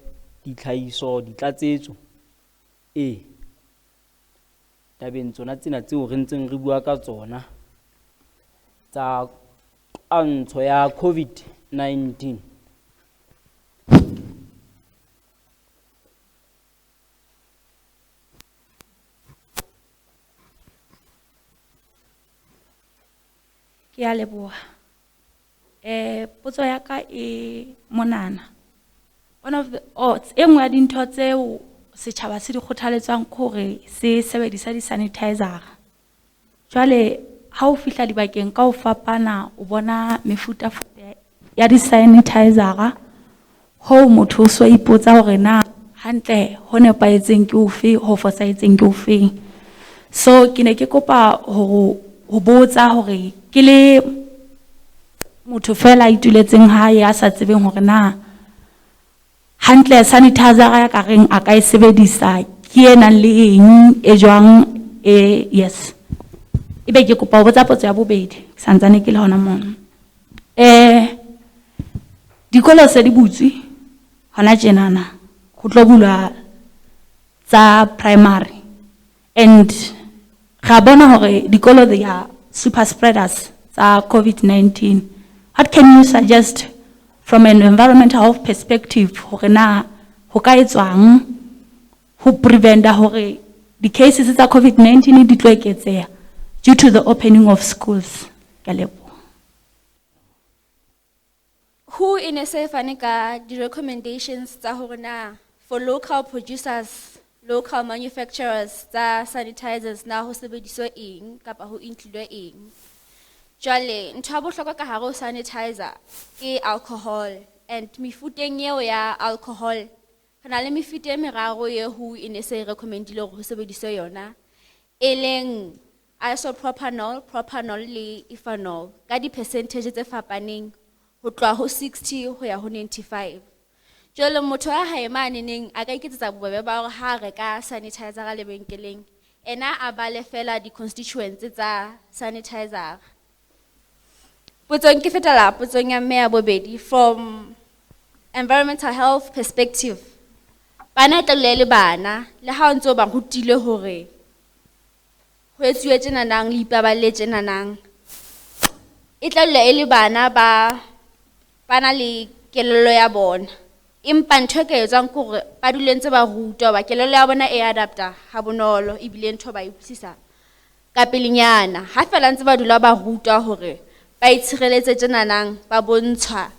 ditlhahiso, ditlatsetso tabeng tsona tsena tseo re ntseng re bua ka tsona tsa kantsho ya COVID-19.
Ke a leboha. Potso ya ka e monana. One of the nngwe ya dintho tseo setjhaba se di kgothaletsang ke hore se sebedisa di-sanitizer. Jwale ha o fihla dibakeng ka ho fapana o bona mefuta ya di-sanitizer ho motho o so ipotsa hore na hantle ho nepahetseng ke ofe, ho fosahetseng ke ofe. So ke ne ke kopa ho botsa hore ke le motho fela a ituletseng hae a sa tsebeng hore na hantle sanitizer ya ka reng a ka e sebedisa ke ena le eng e jwang yes. Ebe ke kopa ho botsa potso ya bobedi santsane ke le hona mono. Dikolo se di butswe hona tjenana ho tlo bulwa tsa primary and ra bona hore dikolo they are super spreaders tsa COVID-19. What can you suggest from an environmental health perspective hore na ho ka etswang ho preventa hore the cases tsa COVID-19 di tlo eketseha due to the opening of schools? Ke a leboha.
Who in a safe anika the recommendations tsa hore na for local producers, local manufacturers tsa sanitizers na ho sebediswa eng kapa ho include eng? Jwale ntho ya bohlokwa ka hare ho sanitizer ke alcohol, and mefuteng eo ya alcohol re na le mefuta e meraro eo who in a se recommendile hore ho sebediswe yona, e leng isopropanol, propanol le ethanol ka di percentage tse fapaneng ho tloha ho 60 ho ya ho 95. Jwale motho ya haemane neng a ka iketsetsa bobebe ba hore ha reka sanitizer ka lebenkeleng ena a bale fela di constituents tsa sanitizer. Potsong ke fetela potsong ya mme ya bobedi, from environmental health perspective bana tla le bana le ha ntse ba rutile hore ho etsuwe tjena nang le ipaballe tjena nang, e tla le bana bana le kelello ya bona, empa ntho ke etsang hore ba dule ntse ba rutwa ba kelello ya bona e adapta ha bonolo ebile ntho ba iputsisa ka pelenyana ha fela ntse ba dula ba rutwa hore ba itshireletse tjena nang ba bontshwa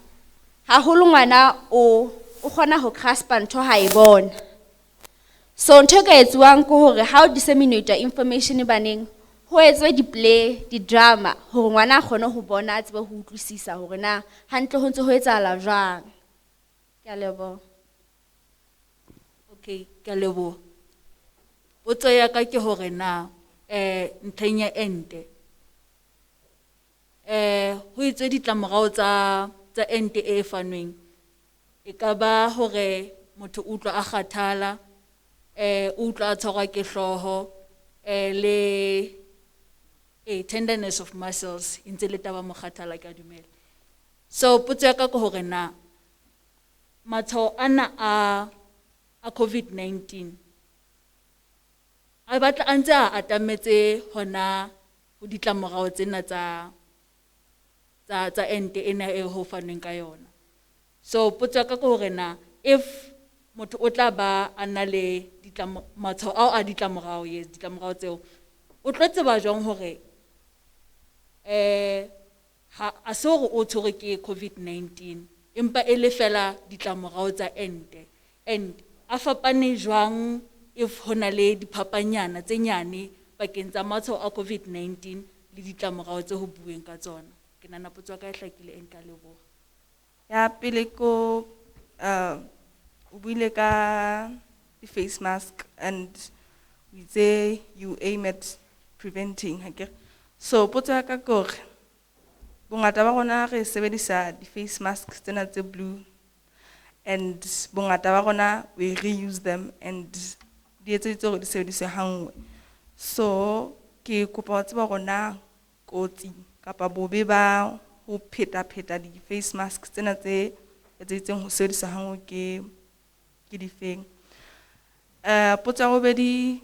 haholo ngwana o kgona ho graspa ntho ha e bona. So ntho ka etsuwang ke hore how disseminate information baneng ho etswe di-play, di-drama hore ngwana a kgone ho bona a tsebe ho utlwisisa hore na hantle ho ntse ho etsahala jwang. Ke a leboha.
Okay, ke a leboha. Potso ya ka ke hore na ntlheng ya ente ho itswe ditlamorao tsa ente e fanweng e ka ba hore motho o utlwa a kgathala, o utlwa a tshwarwa ke hlooho le tenderness of muscles ntse le taba mo kgathala ka dumela. So potso ya ka ke hore na matshwao ana a COVID-19 a batla a ntse a atametse hona ho ditlamorao tsena tsa ente ena e ho fanweng ka yona. So potso ya ka ke hore na if motho o tla ba a na le matshwao ao a ditlamorao, yes, ditlamorao tseo o tlo tseba jwang hore a se hore o tshwerwe ke COVID-19 empa e le fela ditlamorao tsa ente, and a fapane jwang if hona le diphapanyana tse nyane pakeng tsa matshwao a COVID-19 le ditlamorao tse ho bueng ka tsona? Ke nana potso ka e hlakile e nka leboha.
Ya pele ko o buile ka the face mask and we say you aim at preventing. So potso ya ka gore bongata ba rona re sebedisa di-face masks tsena tse blue, and bongata ba rona we reuse them, and di etseditswe hore di sebediswe hangwe. So ke kopa ho tseba hore na kotsi kapa bobe ba ho pheta di-face masks tsena tse etseditsweng ho sebediswa hangwe ke difeng. Potso ya bobedi,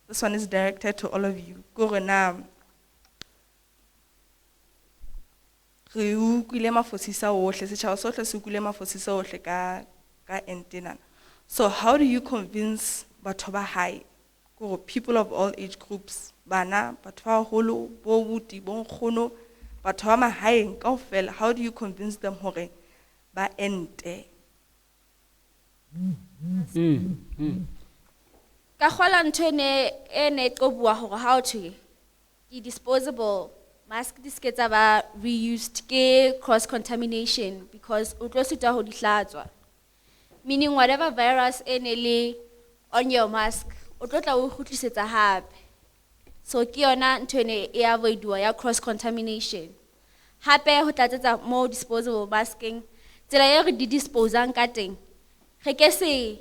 this one is directed to all of you. Gore na re utlwile mafosisa ohle, setjhaba sohle se utlwile mafosisa ohle ka ente nana. So how do you convince batho ba hae, gore people of all age groups, bana, batho ba baholo, bo buti, bo nkgono, batho ba mahaeng kaofela, how do you convince them hore ba ente?
Ka kgola ntho ene tlo bua hore how to disposable mask di ske tsa ba reused ke cross contamination, because o tlo sita ho di hlatswa, meaning whatever virus ene le on your mask o tlo tla o khutlisetsa hape. So ke yona ntho ene e avoidwa ya cross contamination. Hape ho tlatsetsa mo disposable masking tsela ya re di disposang ka teng, re ke se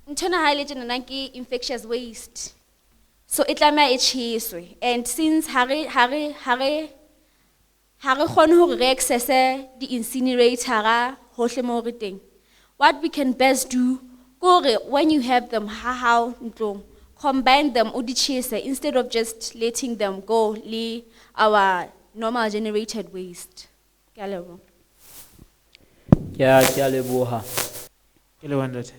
ntona ha ile tjena ke infectious waste, so e tlameha e tjheswe. And since hare khone hore re access di incinerator hohle mo re teng, what we can best do gore when you have them how ntlong, combine them o di tjhese instead of just letting them go le our normal generated waste. Ke a leboha.
Ke a leboha.
Ke lewandate.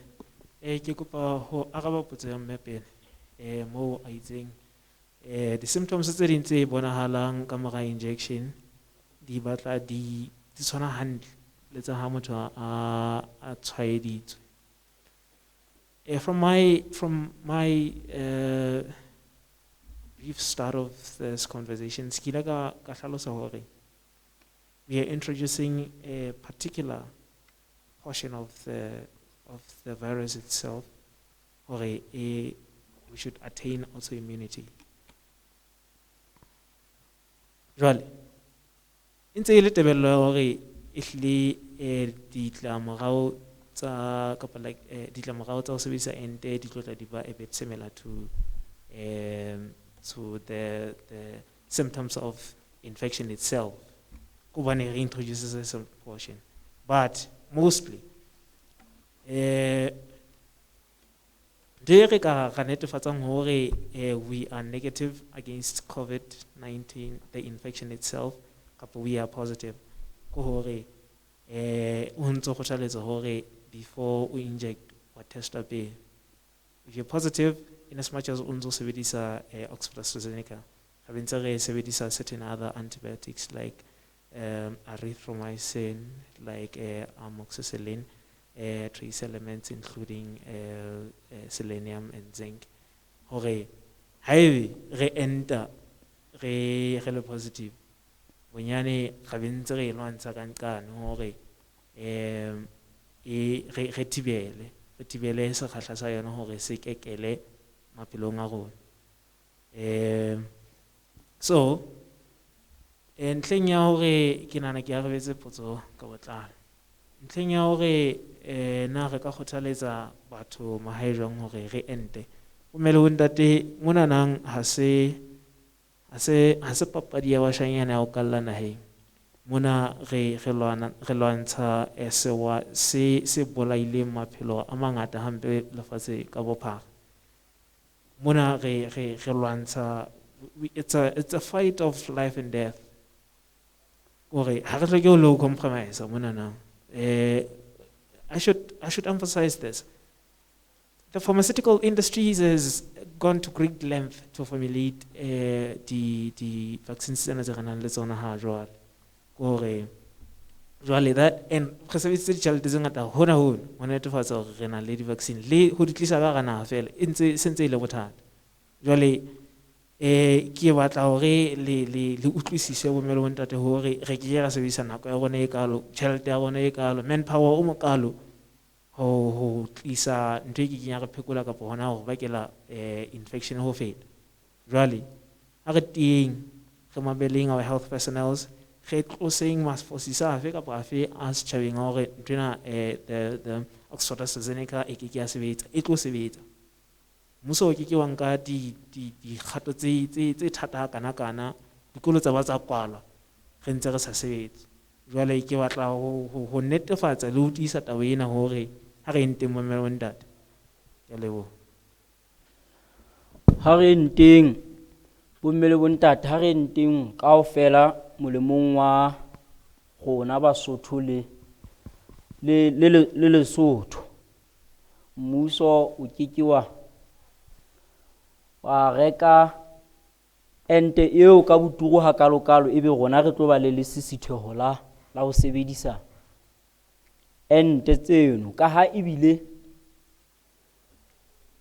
Ke kopa ho araba potso ya mme pele. Mo a itseng the symptoms tse ding tse bonahalang ka mora injection di batla di tshwana hantle le tsa ha motho a tshwaeditswe. From my brief start of this conversation, skila ka hlalosa hore we are introducing a particular portion of the virus itself, or we should attain also immunity. Jwale ntse ile tebello hore ehlile ditlamorao tsa kapa like ditlamorao tsa ho sebedisa ente di tlotla di ba a bit similar to the symptoms of infection itself. Kubane reintroduces some portion, but mostly we are negative against COVID-19, the infection itself, we are positive. Before we inject or test up, if you're positive, in as much as unzo sebedisa Oxford AstraZeneca, having sebedisa certain other antibiotics like erythromycin, like amoxicillin, trace elements including selenium and zinc. Hore, highway re-enter, re positive. Bonyane khabintse re lwantsha kan hore retibele se kgahla sa yona hore se kekele maphelong a rona. So ntleng ya hore ke nana ke arabetse potso ka botlalo. Ntleng ya hore na re ka kgothaletsa batho mahae jwang hore re ente, o mele ho ntate mona nang ha se papadi ya bashanyana ya o kalla naheng. Mona re lwantsha sewa se bolaile maphelo a mangata hampe lefatshe ka bophara. Mona re lwantsha, it's a fight of life and death. Gore ha re hloke ho low compromise mona nang. I should emphasize this. The pharmaceutical industries has gone to great length to formulate the vaccines tsena tse renang le tsona ha jwale. Gore jwale that and re sebedisitse ditjhelete tse ngata hona ho netefatsa hore re na le di-vaccine le ho di tlisa ka naha fela e sentse ile bothata. Jwale ke batla hore le utlwisise bo mele bo ntate hore re ke ra sebedisa nako ya rona e kalo, tjhelete ya rona e kalo, manpower o mo kalo ho tlisa ntwe ke kenya re phekola kapa hona hore ba kela infection ho feta. Jwale ha re teng re mabeleng our health personnel, re tloseng masfosisa afe kapa afe a setjhabeng a hore nthwena the Oxford AstraZeneca e keke ya sebetsa, e tlo sebetsa. Mmuso o keke wa nka dikgato tse thata kana dikolo tsa ba tsa kwalwa re ntse re sa sebetse. Jwale ke batla ho netefatsa le ho tiisa taba ena hore ha re nteng mo mmele ntate. Ke a leboha.
Ha re nteng bo mmele bontate, ha re nteng kaofela molemong wa rona Basotho le Lesotho. Mmuso o keke wa reka ente eo ka boturu ha kalo ebe rona re tlo ba le lesisitheho la ho sebedisa ente tseno, ka ha ebile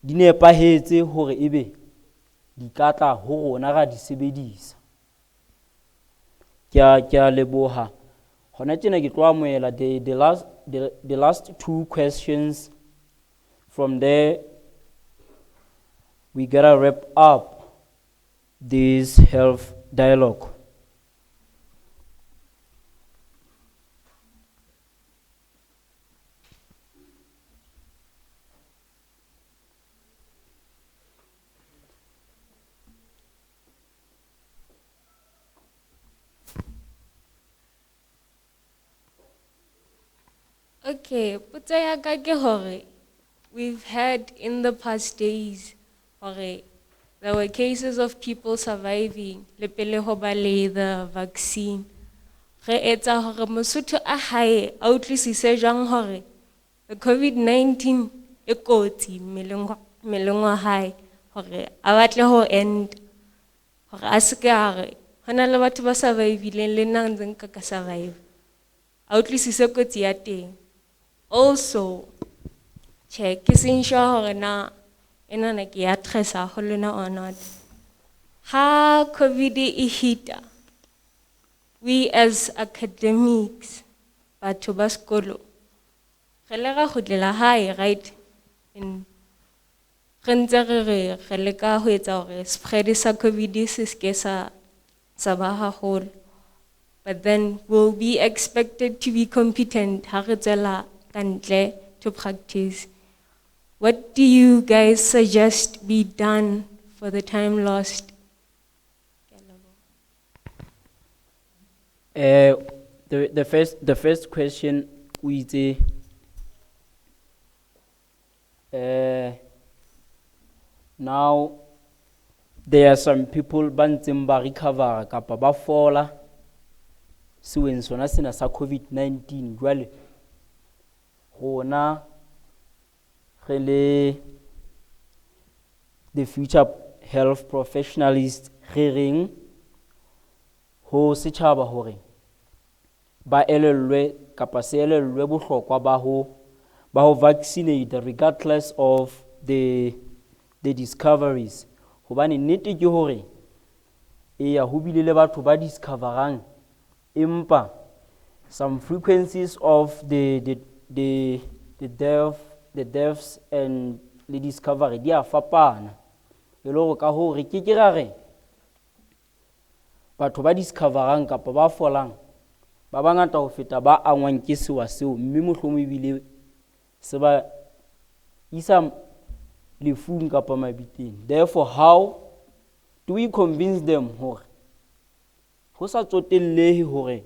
di nepahetse hore ebe di katla ho rona ra di sebedisa. Ke a leboha. Hona tjena ke tlo amohela the last two questions. From there we gotta wrap up this health dialogue.
Okay, potso ya ka ke hore we've had in the past days hore there were cases of people surviving le pele ho ba le the vaccine. Re etsa hore Mosotho a hae a utlwisise jwang hore the COVID-19 e kotsi mmeleng wa hae, hore a batle ho end, hore a se ke a re hona le batho ba survive-ileng le nna ntse nka ka survive, a utlwisise kotsi ya teng. Also, check ke sure hore na enana ke ya tresa ho lena or not. Ha COVID e hita, we as academics, batho ba sekolo, re le ga khutlela hae, right? In re ntse re leka ho etsa hore spread sa COVID se ske sa ba haholo. But then we'll be expected to be competent ha re tsela kantle to practice. What do you guys suggest be done for the time lost?
The first question we say now there are some people ba ntseng ba recover kapa ba fola seweng sona sena sa COVID-19. Jwale rona re le the future health professionals re reng ho setjhaba hore ba elellwe kapa se elellwe bohlokwa ba ho vaccinate regardless of the discoveries. Hobane nnete ke hore ya ho bile le batho ba discoverang, empa some frequencies of the deaths and the discovery di a fapana. E le hore ka ho re ke ra re batho ba discoverang kapa ba folang ba bangata ho feta ba angwang ke sewa seo, mme mohlomong ebile se ba isa lefung kapa mabiteng. Therefore, how do we convince them hore ho sa tsotellehe hore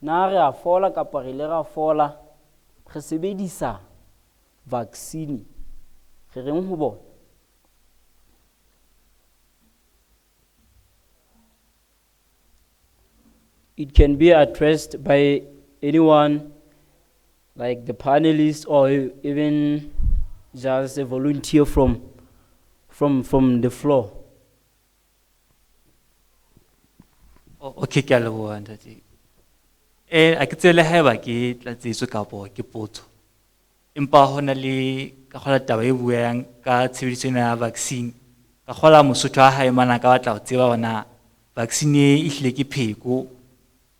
na re a fola kapa re le ra fola re sebedisa vaccine? Re reng ho bona? It can be addressed by anyone, like the panelists, or even just a volunteer from the floor.
Okay, ke a leboha ntate. A ke tsele haeba ke tlatsetso kapo ke potso. Empa hona le ka kgola taba e buang ka tshebediso ya vaccine. Ka kgola Mosotho ha e mana ka batla ho tseba hona vaccine e hlile ke pheko.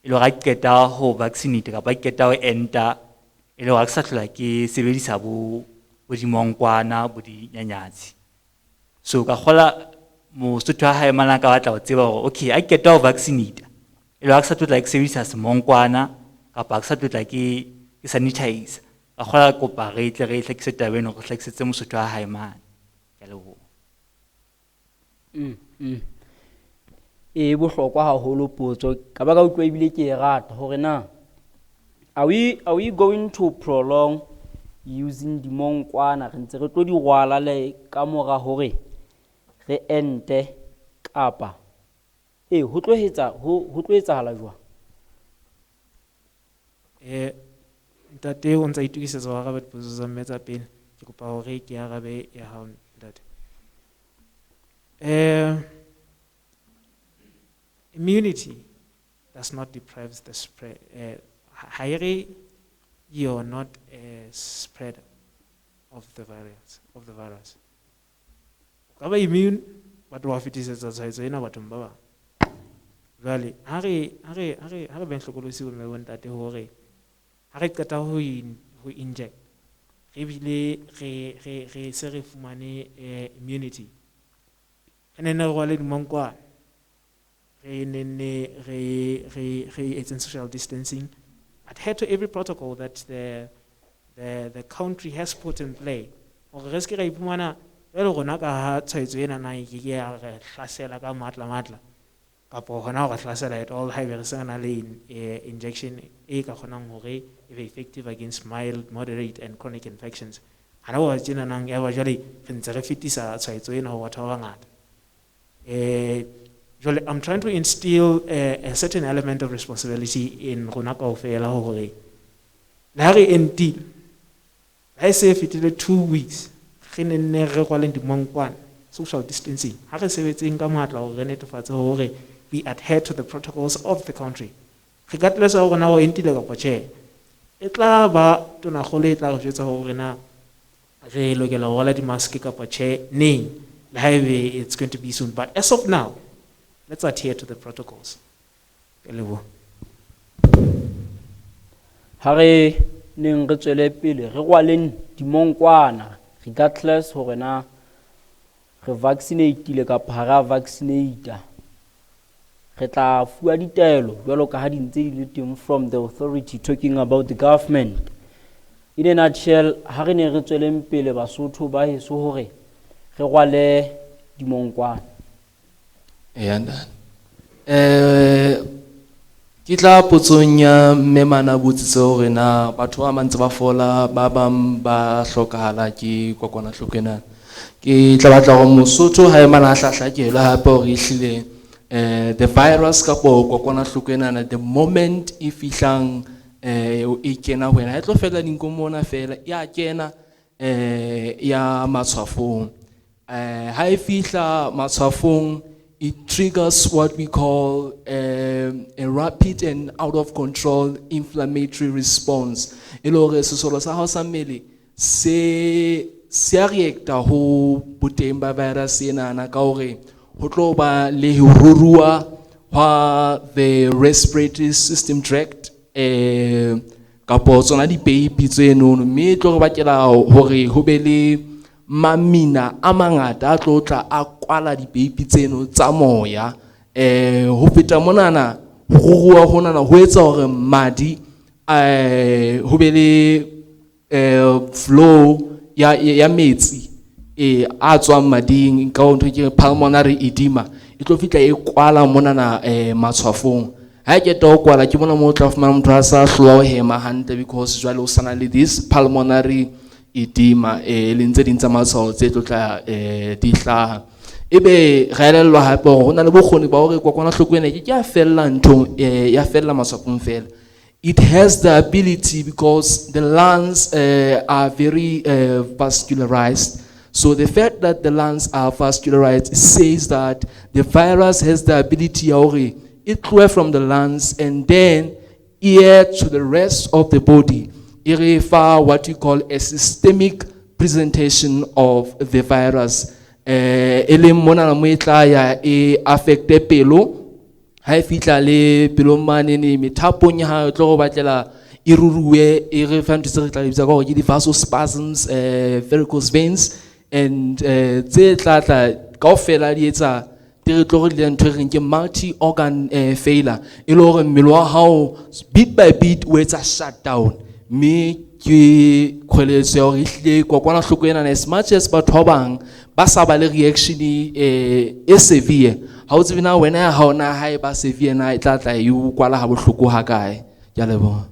E le ga qeta ho vaccinate kapa qeta ho enta, e le ga ke sa hlola ke sebedisa bo dimonkwana bo dinyanyatsi. So ka kgola Mosotho ha e mana ka batla ho tseba hore okay, a qeta ho vaccinate e le ha ke sa tlotla ke sebedisa semongkwana kapa ke sa tlotla ke sanitize ka kgola kopa re tle re hlakise tabeng hore hlakisetse mosotho wa hae mane. Ke a leboha.
E bohlokwa haholo potso ka ba ka utlwa ebile ke e rata hore na are we going to prolong using dimongkwana re ntse re tlo di rwala le ka mora hore re ente kapa ho tlo etsahala jwang?
Ntate o ntsa itukisetsa ho arabe dipotso tsa mme tsa pele, ke kopa hore ke arabe ya hao ntate. Immunity does not deprive the spread. You're not a spreader of the virus. Kaba immune, but wa fetisetsa tshwaetso ena bathong ba bang. Jwale ha re ben hlokolosi ho mme ntate hore ha re qeta ho inject re bile re se re fumane immunity. Re ne re rwale dimongkwana, re etseng social distancing, adhere to every protocol that the country has put in play. Or re se re iphumana le rona ka ha tshwaetso ena na ke ya re hlasela ka matla kapo hona ho hlasela at all ha re se na le injection e ka kgonang hore e be effective against mild, moderate and chronic infections. Hana wa tsena nang ya ba jale re ntse re fetisa tshwaetso ena ho batho ba bangata. I'm trying to instill a certain element of responsibility in rona kaofela hore la re enti I say fitile 2 weeks re ne re kwala dimongkwana, social distancing ha re sebetseng ka matla hore re netefatse hore we adhere to the protocols of the country regardless of rona ho entile ka potche e tla ba tona go le tla go jwetsa hore na re lokela ho rwala di mask ka potche neng le haebe it's going to be soon, but as of now let's adhere to the protocols.
Ha re neng re tswele pele re rwaleng dimongkwana regardless hore na re vaccinateile kapa ha ra vaccinate, re tla fuwa ditaelo jwalo ka ha di ntse di le teng from the authority talking about the government. In a nutshell, ha re ne re tsweleng pele Basotho ba heso hore re rwale dimongkwana.
Ke tla potsong ya mmemana botsitse hore na batho ba mantse ba fola ba bang ba hlokahala ke kokwanahloko ena. Ke tla batla hore Mosotho ha emana hlahlakela hape hore ehlile the virus ka kokwanahloko ena the moment e fihlang e kena ho ena e tlo fela dinko mona fela ya kena ya matshwafong. Ha e fihla matshwafong, it triggers what we call a rapid and out of control inflammatory response. Elore sesolo sa hao sa mmele se reacta ho boteng ba virus ena na ka hore ho tlo ba le ho rurua hwa the respiratory system tract kapo tsona di baby tseno mme tlo re bakela hore ho be le mamina a mangata a tlotla a kwala di baby tseno tsa moya ho feta monana ho rurua hona na ho etsa hore madi ho be le flow ya metsi a tswang mading ka ho ke pulmonary edema e tlo fitla e kwala monana matshwafong. Ha ke to kwala ke bona mo tla fumana motho a sa hloa ho hema hantle because jwale o sana le this pulmonary edema le ntse di ntsa matshwao tse tlotla di hlaha. Ebe re elellwa hape ho na le bokgoni ba hore kokwanahloko ena ke ya fella ntho ya fella matshwafong fela. It has the ability because the lungs are very vascularized. So the fact that the lungs are vascularized says that the virus has the ability already it flew from the lungs and then here to the rest of the body. It refer what you call a systemic presentation of the virus. Ele mona na moetla ya affecte pelo. Ha fitla le pelo mane ni metapong ya ha tlo batlela iruruwe e re fa ntse re tla bitsa go ke di vasospasms, varicose veins and tse tlatla kaofela di etsa re tlo re ntho e reng ke multi-organ failure, e le hore mmele wa hao bit by bit o etsa shutdown, mme ke kgoeletso ya hore ehlile kokwanahloko ena as much as batho ba bang ba sa ba le reaction e severe, ha o tsebe na wena ya hao na ha e ba severe na e tla tla e o kwala ha bohloko ha kae. Ke a leboha.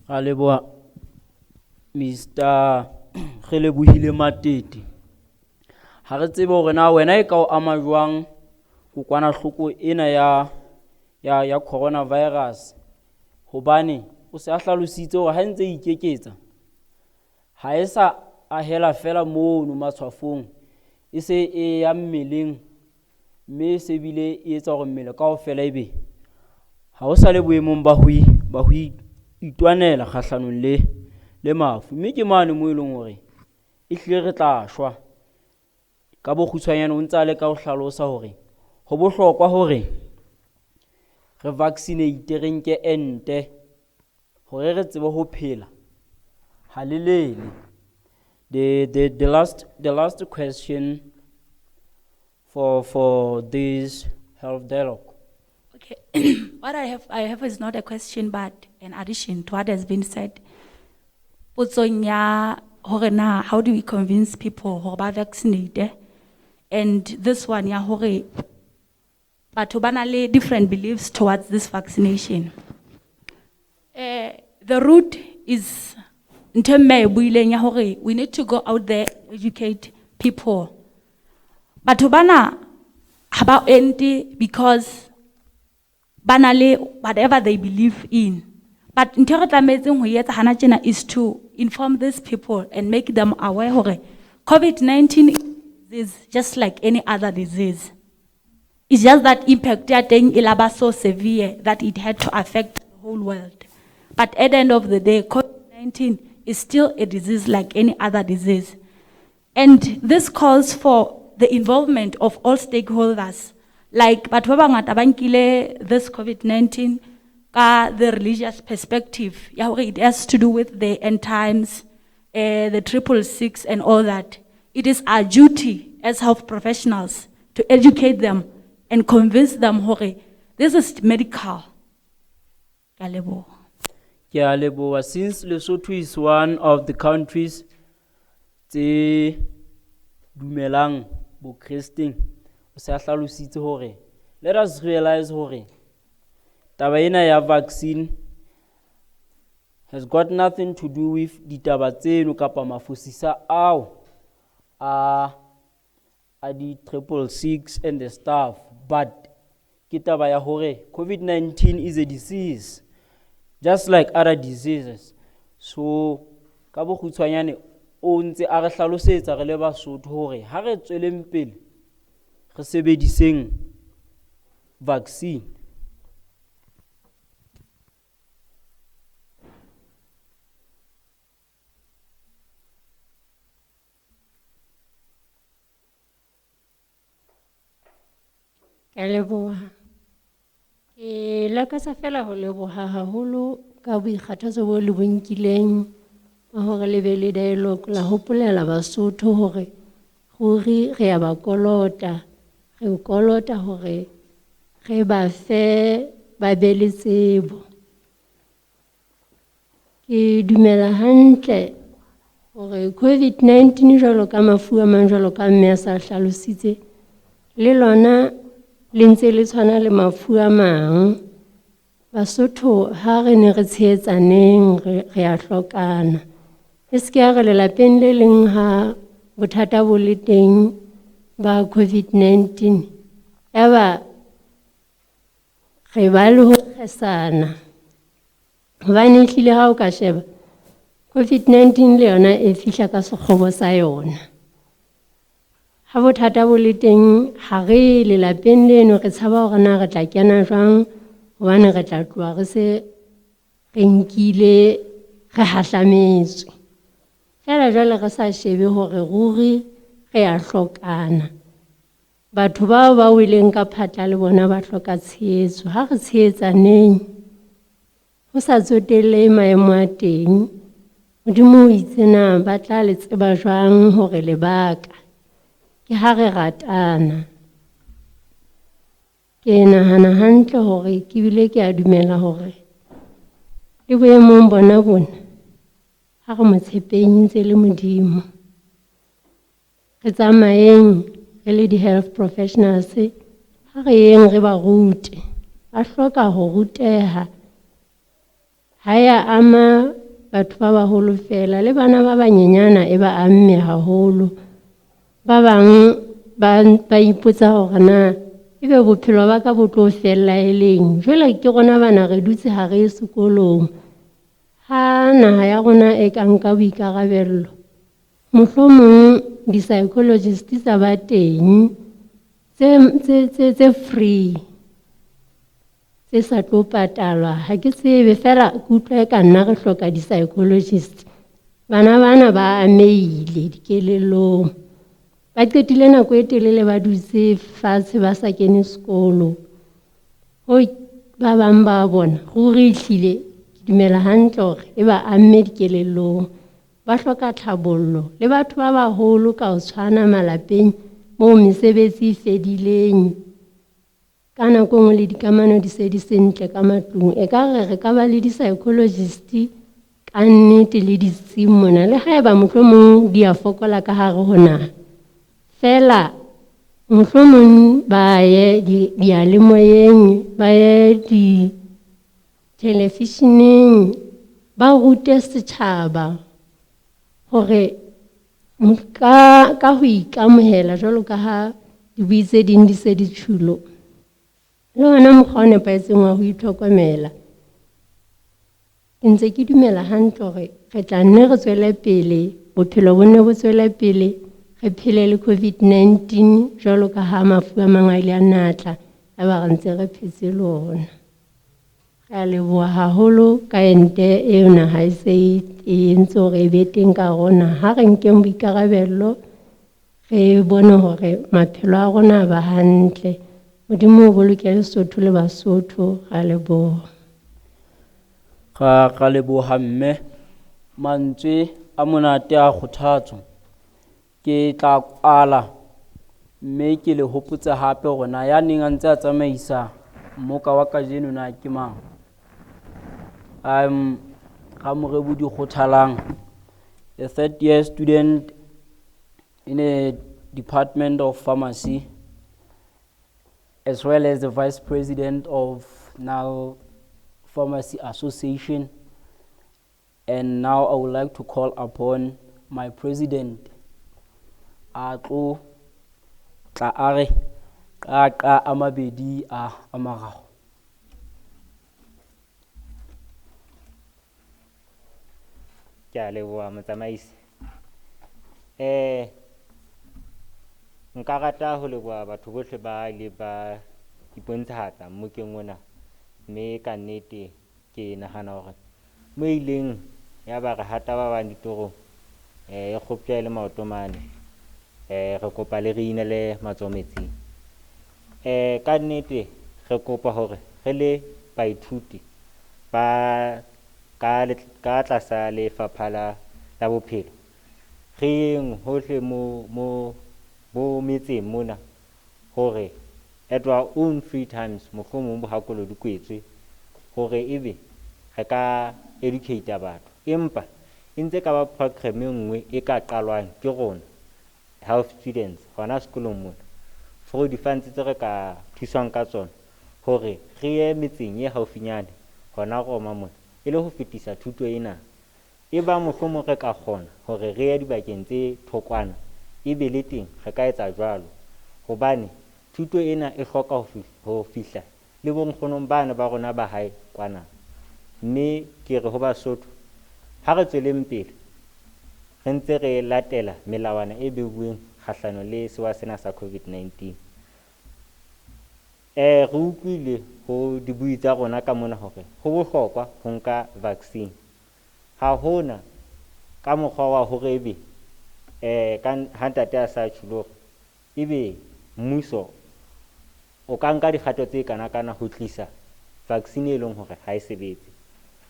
Ra leboha Mr. Relebohile Matete. Ha re tsebe hore na wena e ka o ama jwang kokwanahloko ena ya coronavirus, hobane o se a hlalositse hore ha ntse e ikeketsa ha e sa ahela fela mono matshwafong, e se e ya mmeleng, mme se bile e etsa hore mmele kaofela ebe ha o sa le boemong ba ho itwanela kgahlanong le mafu, mme ke mane mo e leng hore ehlile re tla shwa. Ka bokgutshwanyane o ntse a le ka ho hlalosa hore ho bohlokwa hore re vaccinate, re nke ente hore re tsebe ho phela halelele. The last question for this health dialogue.
Okay. What I have is not a question but an addition to what has been said. Potsong ya hore na how do we convince people hore ba vaccinate? And this one ya hore batho ba na le different beliefs towards this vaccination. The root is we need to go out there, educate people. Batho bana haba enti because banale whatever they believe in. But internet is to inform these people and make them aware hore COVID-19 is just like any other disease. It's just that impact is so severe that it had to affect the whole world. But at the end of the day, COVID-19 is still a disease like any other disease. And this calls for the involvement of all stakeholders. Like, but this COVID-19, the religious perspective, it has to do with the end times, the 666 and all that. It is our duty as health professionals to educate them and convince them, this is medical.
Since Lesotho is one of the countries tse dumelang bo Christeng, o se a hlalositse hore let us realize hore taba ena ya vaccine has got nothing to do with ditaba tseno kapa mafosisa ao a di 666 and the stuff, but ke taba ya hore COVID-19 is a disease just like other diseases. So ka bokgutshwanyane o ntse a re hlalosetsa re le Basotho hore ha re tsweleng pele re sebediseng vaccine.
Leboha. La ka sa fela ho leboha haholo ka boikgathatso bo le bonkileng hore le be le dialogue la hopolela Basotho hore ruri re a ba kolota, re kolota hore re ba fe ba be le tsebo. Ke dumela hantle hore COVID-19 jwalo ka mafu a mang jwalo ka mme a sa hlalositse le lona le ntse le tshwana le mafu a mang. Basotho ha re ne re tshehetsaneng re a hlokana. E se ke ya re lelapeng le leng ha bothata bo le teng ba COVID-19 ya ba re ba le ho kgesana. Hobane ehlile ha o ka sheba COVID-19 le yona e fihla ka sekgobo sa yona. Ha bothata bo le teng ha re lelapeng leno re tshaba hore na re tla kena jwang hobane re tla tloha re se re nkile re hahlametswe. Fela jwale re sa shebe hore ruri re a hlokana. Batho bao ba wileng ka phatla le bona ba hloka tshehetso. Ha re tshehetsaneng ho sa tsotelle maemo a teng, Modimo o itse na ba tla le tseba jwang hore lebaka ke ha re ratana. Ke nahana hantle hore ke bile ke a dumela hore le boemong bona bona ha re mo tshepeng ntse le Modimo. Re tsamayeng re le di-health professionals, ha re yeng re ba rute. Ba hloka ho ruteha. Ha ya ama batho ba baholo fela, le bana ba banyenyana e ba amme haholo. Ba bang ba ipotsa hore na ebe bophelo ba ka bo tlo fella e leng. Jwale ke rona bana re dutse ha re ye sekolong. Ha naha ya rona e ka nka boikarabello, mohlomong di-psychologist tsa ba teng tse free, tse sa tlo patalwa. Ha ke tsebe fela ke utlwa eka nna re hloka di-psychologist. Bana ba amehile dikelellong. Ba qetile nako e telele ba dutse fatshe ba sa kene sekolo. Hoi ba bang ba bona ruri ehlile ke dumela hantle hore e ba amme dikelellong. Ba hloka tlhabollo le batho ba baholo ka ho tshwana malapeng moo mesebetsi e fedileng. Ka nako nngwe le dikamano di se di sentle ka matlung. E ka re ka ba le di-psychologist ka nnete le ditsing mona, le haeba mohlomong di a fokola ka hare ho naha. Fela mohlomong ba ye diyalemoyeng, ba ye di-televisioneng, ba rute setjhaba hore ka ho ikamohela jwalo ka ha dibui tse ding di se di tsholo. Le ona mokgwa o nepahetseng wa ho itlhokomela. Ke ntse ke dumela hantle hore re tla nne re tswele pele, bophelo bo nne bo tswele pele, re phele le COVID-19 jwalo ka ha mafu a mang a ile a natla a ba re ntse re phetse le ona. Re a leboha haholo ka ente eo naha e se e entse hore e be teng ka rona. Ha re nkeng boikarabello, re bone hore maphelo a rona a ba hantle. Modimo o boloke Lesotho le Basotho. Re a leboha.
Ra leboha mme. Mantswe a monate a kgothatso. Ke tla kwala mme ke le hopotsa hape hore na ya neng a ntse a tsamaisa mmoka wa kajeno na ke mang. Ramorebo Dikgothalang, a third year student in a Department of Pharmacy, as well as the Vice President of now Pharmacy Association. And now I would like to call upon my President, Atlo Tlaare Qaqa Amabedi a Amarao.
Ke a leboha motsamaisi. Nka rata ho leboha batho bohle ba ile ba ipontshahatsa mmokeng ona, mme ka nnete ke nahana hore mo ileng ya ba re hata ba bang ditorong e kgopja le maoto mane, re kopa le re inele matsoho metsing. Ka nnete re kopa hore re le baithuti ba ka tlasa lefapha la bophelo, re yeng hohle mo metseng mona hore at our own free times mohlomong bo hakolo di kwetswe hore ebe re ka educate batho, empa e ntse ka ba program e nngwe e ka qalwang ke rona health students hona sekolong mona, for di-funds tse re ka thuswang ka tsona hore re ye metseng e haufinyane hona Roma mona e le ho fetisa thuto ena. E ba mohlomong re ka kgona hore re ye dibakeng tse thokwana, e be le teng re ka etsa jwalo, hobane thuto ena e hloka ho fihla le bonkgonong bana ba rona ba hae kwana. Mme ke re ho Basotho, ha re tsweleng pele re ntse re latela melawana e beuweng kgahlano le sewa sena sa COVID-19. Re utlwile ho dibui tsa rona ka mona hore ho bohlokwa ho nka vaccine. Ha hona ka mokgwa wa hore ebe ka ntate a sa tsholo ebe mmuso o ka nka dikgato tse kana ho tlisa vaccine e leng hore ha e sebetse.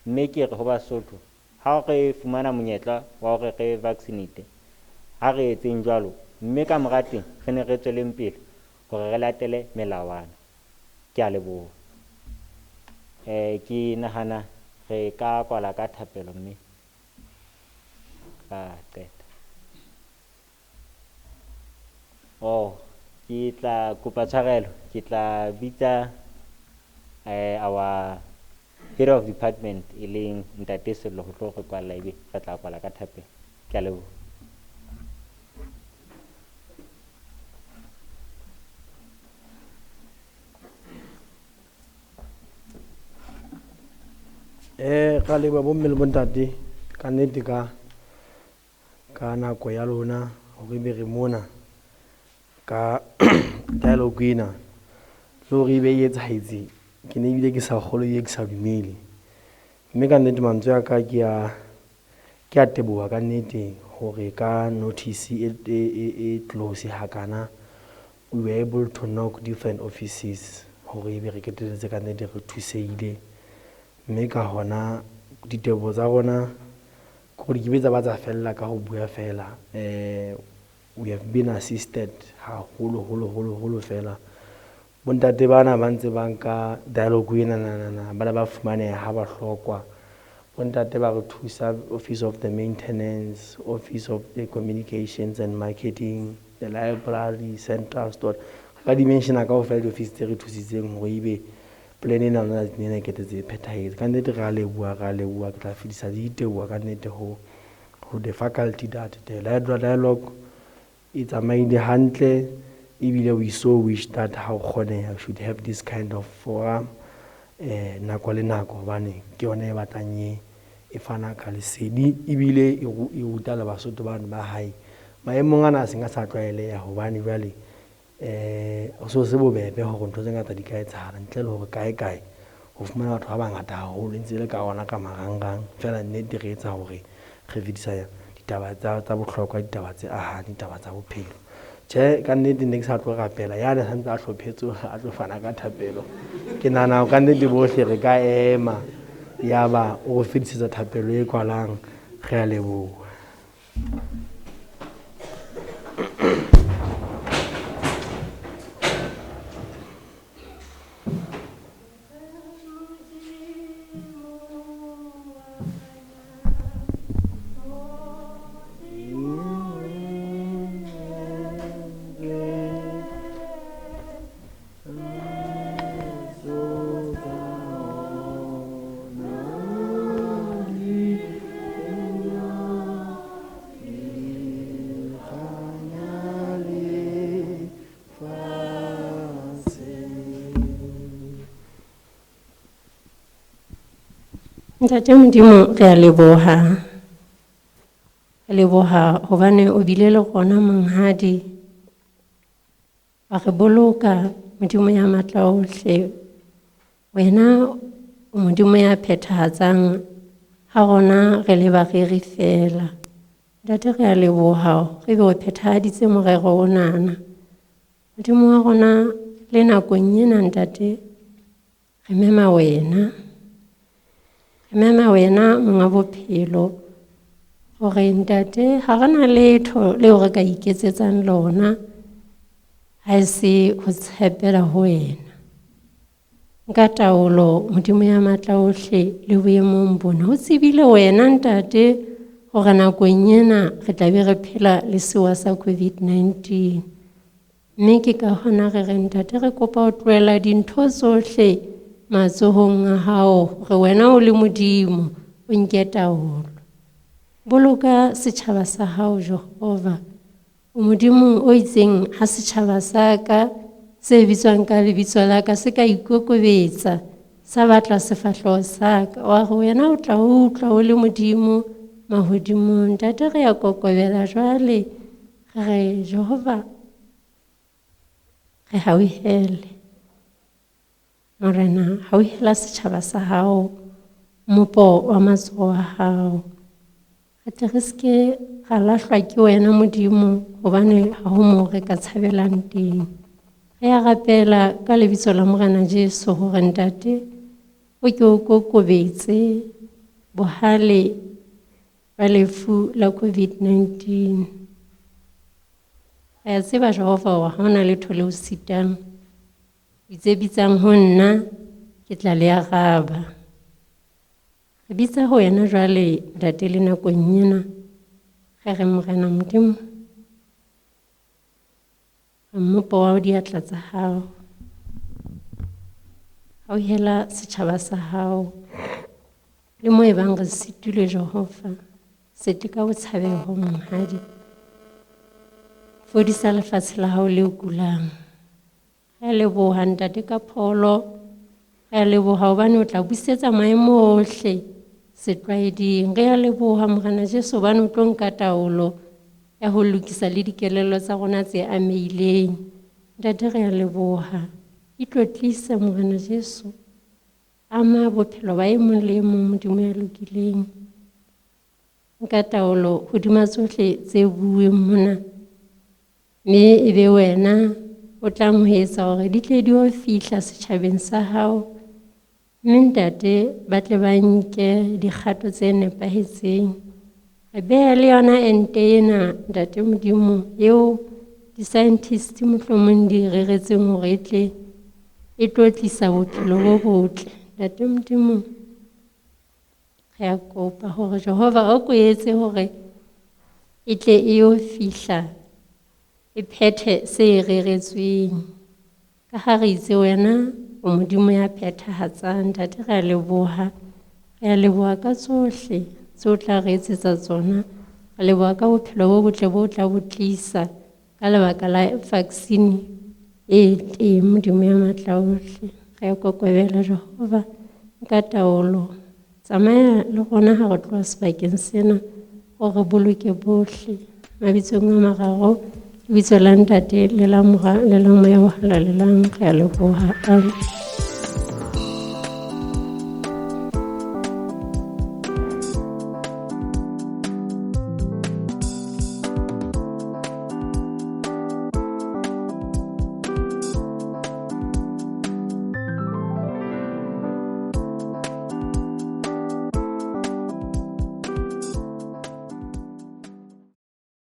Mme ke re ho Basotho, ha re fumana monyetla wa hore re vaccinate, ha re etseng jwalo mme ka mora teng re ne re tsweleng pele hore re latele melawana. Ke a leboha. Ke nahana re ka kwala ka thapelo mme ka qeta. Ke tla kopa tshwarelo, ke tla bitsa our head of department e leng Ntate Sello ho tlo re kwala ebe re tla kwala ka thapelo. Ke a leboha.
Ka leba bomme le bontate ka nnete ka nako ya lona hore be re mona ka dialogue ena le hore ebe e etsahetse, ke ne ebile ke sa kgolo ke sa dumele. Mme ka nnete mantswe a ka ke a teboha ka nnete hore ka notice e close hakana we were able to knock different offices hore ebe re keteletse ka nnete re thusehile. Mme ka hona ditebo tsa rona gore ke betsa ba tsa fella ka ho bua fela. We have been assisted haholo fela. Bontate bana ba ntse ba nka dialogue ena ba ba fumaneha ha ba hlokwa. Bontate ba re thusa Office of the Maintenance, Office of the Communications and Marketing, the Library, Central Store. Ka dimensiona kaofela di-office tse re thusitseng hore ebe plan ena lona ne ke tse phethahetse. Ka nnete re a leboha ke tla fedisa le diteboha ka nnete ho the faculty that the dialogue e tsamaile hantle, ebile we so wish that how kgoneha should have this kind of forum nako le nako hobane ke yona e batlang e fana ka lesedi ebile e ruta le Basotho bana ba hae. Maemong ana a seng a sa tlwaeleha hobane jwale o so se bobebe hore ntho tse ngata di ka etsahala ntle le hore kae ho fumana batho ba bangata haholo ntse le ka ona ka marangrang. Fela nnete re etsa hore re fedisa ditaba tsa bohlokwa, ditaba tse ahang, ditaba tsa bophelo. Tjhe, ka nnete ne ke sa tlo rapela ya ne santse a hlophetse a tlo fana ka thapelo. Ke nahana ka nnete bohle re ka ema yaba o fedisetsa thapelo e kwalang. Re a leboha.
Ntate Modimo re a leboha hobane o bile le rona monghadi wa re boloka Modimo ya matla ohle. Wena o Modimo ya phethahatsang ha rona re le bareri fela. Ntate re a leboha re be o phethahaditse morero onana. Modimo wa rona le nakong ena ntate re mema wena. Mema wena monga bophelo hore ntate ha rena letho leo re ka iketsetsang lona ha se ho tshepela ho wena. Nka taolo Modimo ya matla ohle le boemong bona o tsebile wena ntate hore nakong ena re tla be re phela le sewa sa COVID-19. Mme ke ka hona re re ntate re kopa ho tlohela dintho tsohle matsohong a hao re wena o le Modimo o nke taolo. Boloka setjhaba sa hao Jehova. O Modimo o itseng ha setjhaba sa ka se bitswang ka lebitso la ka se ka ikokobetsa sa batla sefahleho sa ka wa re wena o tla utlwa o le Modimo mahodimong. Ntate re a kokobela jwale re Jehova re hauhele Morena hauhela setjhaba sa hao mopo wa matsoho a hao. Re re ske ra lahlwa ke wena Modimo hobane ha ho mo re ka tshabelang teng. Re a rapela ka lebitso la Morena Jesu hore ntate o ke o kokobetse bohale ba lefu la COVID-19. Re a tseba Jehova hore ha hona letho leo sitang. Itse bitsang ho nna ke tla le araba. Re bitsa ho wena jwale ntate le nakong ena. Re re Morena Modimo. Mmopo wa diatla tsa hao. Ha o hela setjhaba sa hao. Le moo ebang re sitile Jehova. Sete ka botshabeho monghadi. Fodisa lefatshe la hao le kulang. Re a leboha ntate ka pholo. Re a leboha hobane o tla busetsa maemo ohle setlwaeding. Re a leboha Morena Jesu hobane o tlo nka taolo ya ho lokisa le dikelello tsa rona tse amehileng. Ntate re a leboha. Itlotlise Morena Jesu. Ama bophelo ba e mong le e mong Modimo ya lokileng. Nka taolo hodima tsohle tse bueng mona. Mme ebe wena o tla mo etsa hore di tle di o fihla setjhabeng sa hao. Mme ntate ba tle ba nke dikgato tse nepahetseng. Re beha le yona ente ena ntate Modimo eo di-scientist mohlomong di reretseng hore e tlo tlisa bophelo bo botle. Ntate Modimo re a kopa hore Jehova o ko etse hore e tle e o fihla e phethe se e reretsweng. Ka ha re itse wena o Modimo ya phethahatsang. Ntate re a leboha. Re a leboha ka tsohle tseo tla re etsetsa tsona. Re leboha ka bophelo bo botle bo tla bo tlisa ka lebaka la vaccine e teng Modimo ya matla ohle. Re a kokobela Jehova ka taolo. Tsamaya le rona ha re tloha sebakeng sena hore boloke bohle. Mabitsong a mararo lebitso la ntate le la moya wa halalang. Re a leboha. Amen.